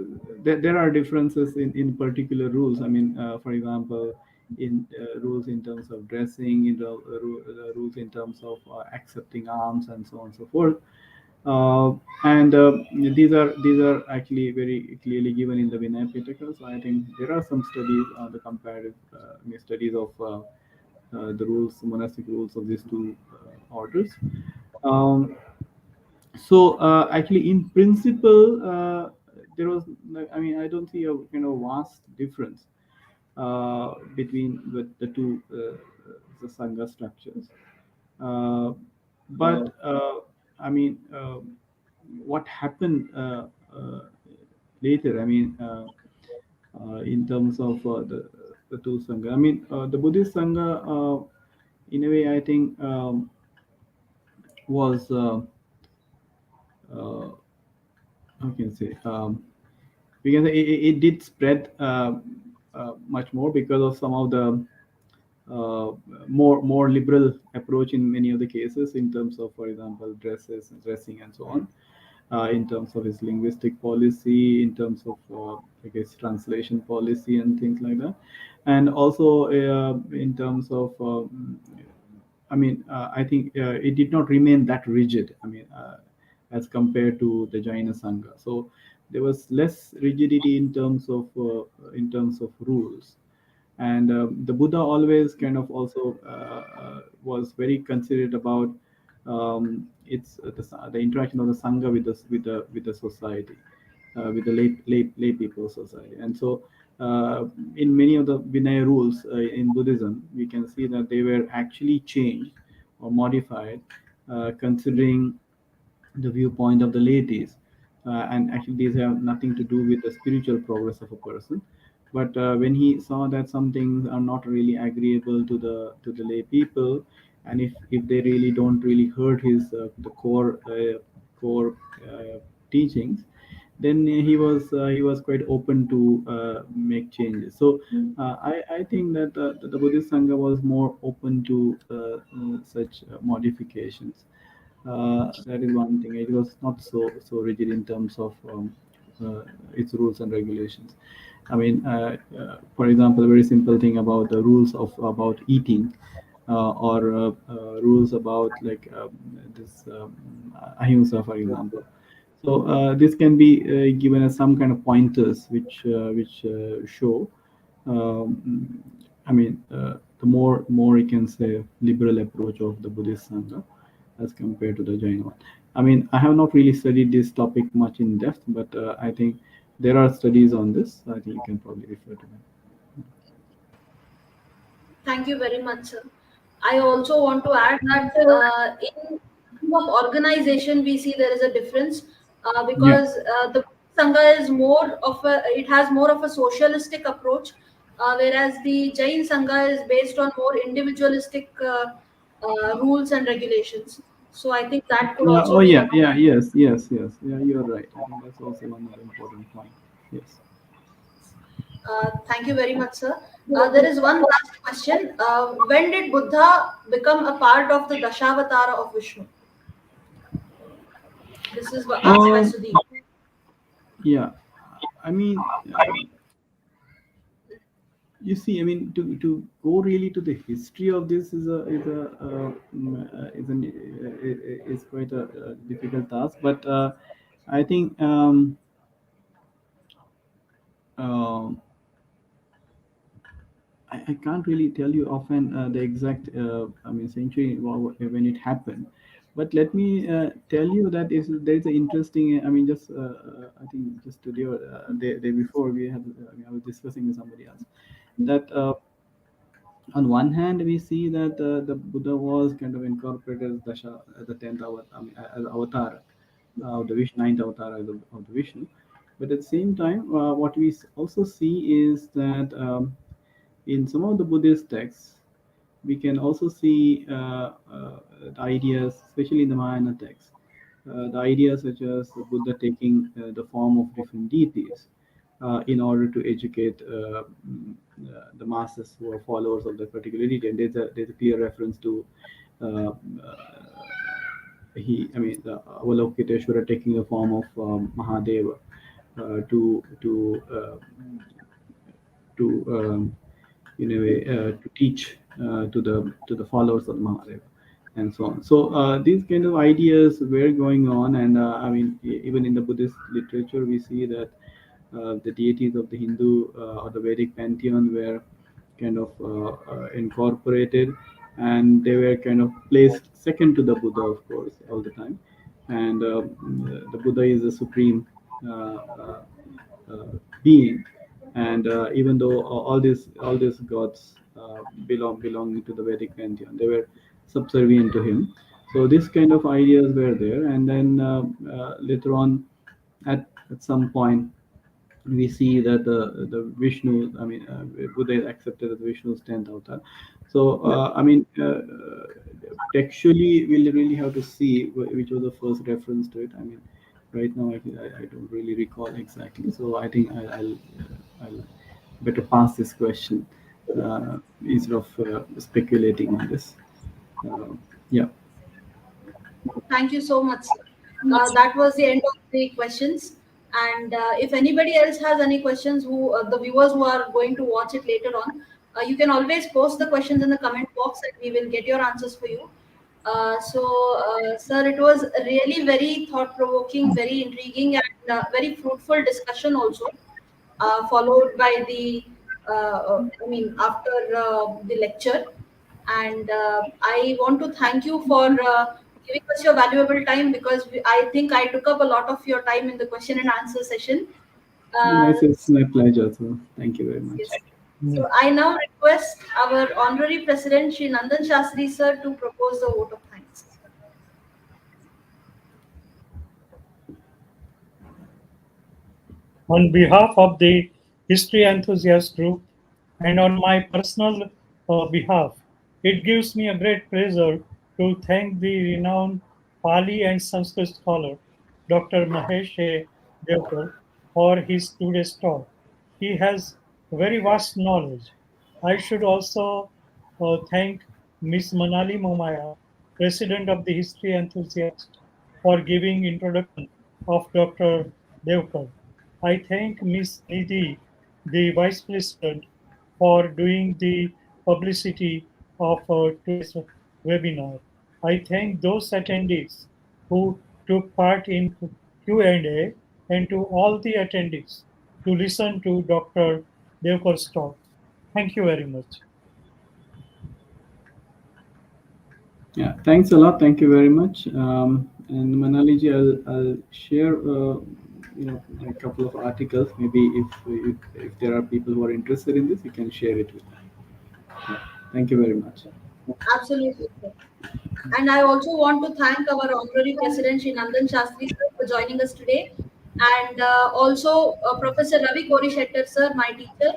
there are differences in particular rules. I mean, for example, in rules in terms of dressing, in the rules in terms of accepting alms, and so on and so forth. And these are actually very clearly given in the Vinaya Pitaka. So I think there are some studies, the comparative studies of the rules, monastic rules of these two orders. Um, so actually, in principle, there was, I mean, I don't see a kind of vast difference between the two the sangha structures. Uh, but I mean, what happened later? I mean, in terms of the two sangha. I mean, the Buddhist sangha, in a way, I think was uh, how can I say, because it did spread much more because of some of the uh, more liberal approach in many of the cases, in terms of, for example, dressing, and so on. In terms of his linguistic policy, in terms of, I guess, translation policy and things like that, and also in terms of, I mean, I think it did not remain that rigid. I mean, as compared to the Jaina Sangha. So there was less rigidity in terms of rules. And the Buddha always kind of also was very considerate about the interaction of the sangha with the society, with the lay people society. And so in many of the Vinaya rules in Buddhism, we can see that they were actually changed or modified, considering the viewpoint of the ladies. And actually, these have nothing to do with the spiritual progress of a person. But when he saw that some things are not really agreeable to the lay people, and if they really don't really hurt his the core teachings, then he was quite open to make changes. So I think that the Buddhist Sangha was more open to such modifications. That is one thing. It was not so rigid in terms of its rules and regulations. I mean, for example, a very simple thing about the rules of about eating, or rules about, like, this ahimsa, for example. So this can be given as some kind of pointers, which show. Um, I mean, the more you can say liberal approach of the Buddhist Sangha as compared to the Jain one. I mean, I have not really studied this topic much in depth, but I think there are studies on this. I think you can probably refer to them. Thank you very much, sir. I also want to add that in terms of organization, we see there is a difference Yeah. because the Sangha is more of it has more of a socialistic approach, whereas the Jain Sangha is based on more individualistic rules and regulations. So I think that could Oh also be yeah, one of. yeah, yes. Yeah, you're right. I think that's also one of the important point. Yes. Thank you very much, sir. There is one last question. When did Buddha become a part of the Dashavatara of Vishnu? This is asked by Um, Sudeep. yeah. I mean, you see, I mean, to go really to the history of this is quite a, difficult task. But I think um I can't really tell you often the exact I mean century when it happened, but let me tell you that there's an interesting I mean just I think just today or day before we had I mean I was discussing with somebody else that on one hand we see that the Buddha was kind of incorporated as Dasha as the 10th avatar, I mean, as avatar of the Vishnu, ninth avatar of the Vishnu, but at the same time what we also see is that in some of the Buddhist texts, we can also see the ideas, especially in the Mahayana texts, the ideas such as the Buddha taking the form of different deities in order to educate the masses who are followers of that particular deity. And there's a clear reference to uh, I mean, the Avalokiteshvara taking the form of Mahadeva to in a way to teach to the followers of Mahadev and so on. So these kind of ideas were going on, and I mean even in the Buddhist literature we see that the deities of the Hindu or the Vedic pantheon were kind of incorporated, and they were kind of placed second to the Buddha, of course, all the time. And the Buddha is the supreme uh, uh, uh, being, and even though all these gods belonging to the Vedic pantheon, they were subservient to him. So this kind of ideas were there, and then later on, at some point, we see that the Vishnu, I mean, Buddha is accepted as Vishnu's 10th avatar. So, I mean, textually, we'll really have to see which was the first reference to it. I mean, right now, I don't really recall exactly. So, I think I'll better pass this question instead of speculating on this. Uh, yeah. Thank you so much, sir. That was the end of the questions. And if anybody else has any questions, who the viewers who are going to watch it later on, you can always post the questions in the comment box, and we will get your answers for you. Sir, it was really very thought-provoking, very intriguing, and very fruitful discussion also, followed by the, I mean, after the lecture. And I want to thank you for giving us your valuable time, because I think I took up a lot of your time in the question and answer session. No, Uh, it's my pleasure. So, thank you very much. yes. So I now request our honorary president, Shri Nandan Shastri sir, to propose the vote of thanks. On behalf of the History Enthusiast Group and on my personal behalf, it gives me a great pleasure to thank the renowned Pali and Sanskrit scholar, Dr. Mahesh A. Deokar, for his today's talk. He has very vast knowledge. I should also thank Ms. Manali Momaya, President of the History Enthusiast, for giving introduction of Dr. Deokar. I thank Ms. Nidhi, the Vice President, for doing the publicity of today's webinar. I thank those attendees who took part in Q&A and to all the attendees to listen to Dr. Devkar's talk. Thank you very much. Yeah, thanks a lot. Thank you very much. And Manaliji, I'll share a couple of articles. Maybe if there are people who are interested in this, you can share it with them. Yeah, thank you very much. Absolutely, sir. And I also want to thank our honorary president, Shri Nandan Shastri sir, for joining us today. And also Professor Ravi Korishettar sir, my teacher,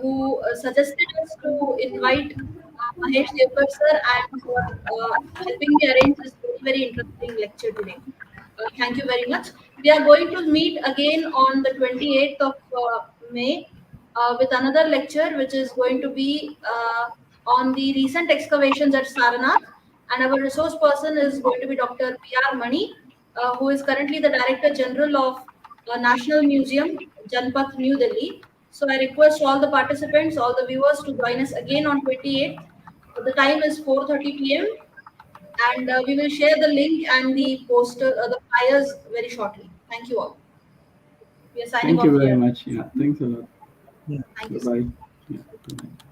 who suggested us to invite Mahesh Devkar sir, and for helping me arrange this very, very interesting lecture today. Thank you very much. We are going to meet again on the 28th of May with another lecture, which is going to be on the recent excavations at Saranath. And our resource person is going to be Dr. P.R. Mani, who is currently the Director General of National Museum, Janpath, New Delhi. So I request all the participants, all the viewers to join us again on 28th. The time is 4:30 p.m. and we will share the link and the poster, the flyers very shortly. Thank you all. We are signing Thank you off very here. much. Yeah, thanks a lot. Yeah. Thank Bye you, sir. bye. Yeah, good night.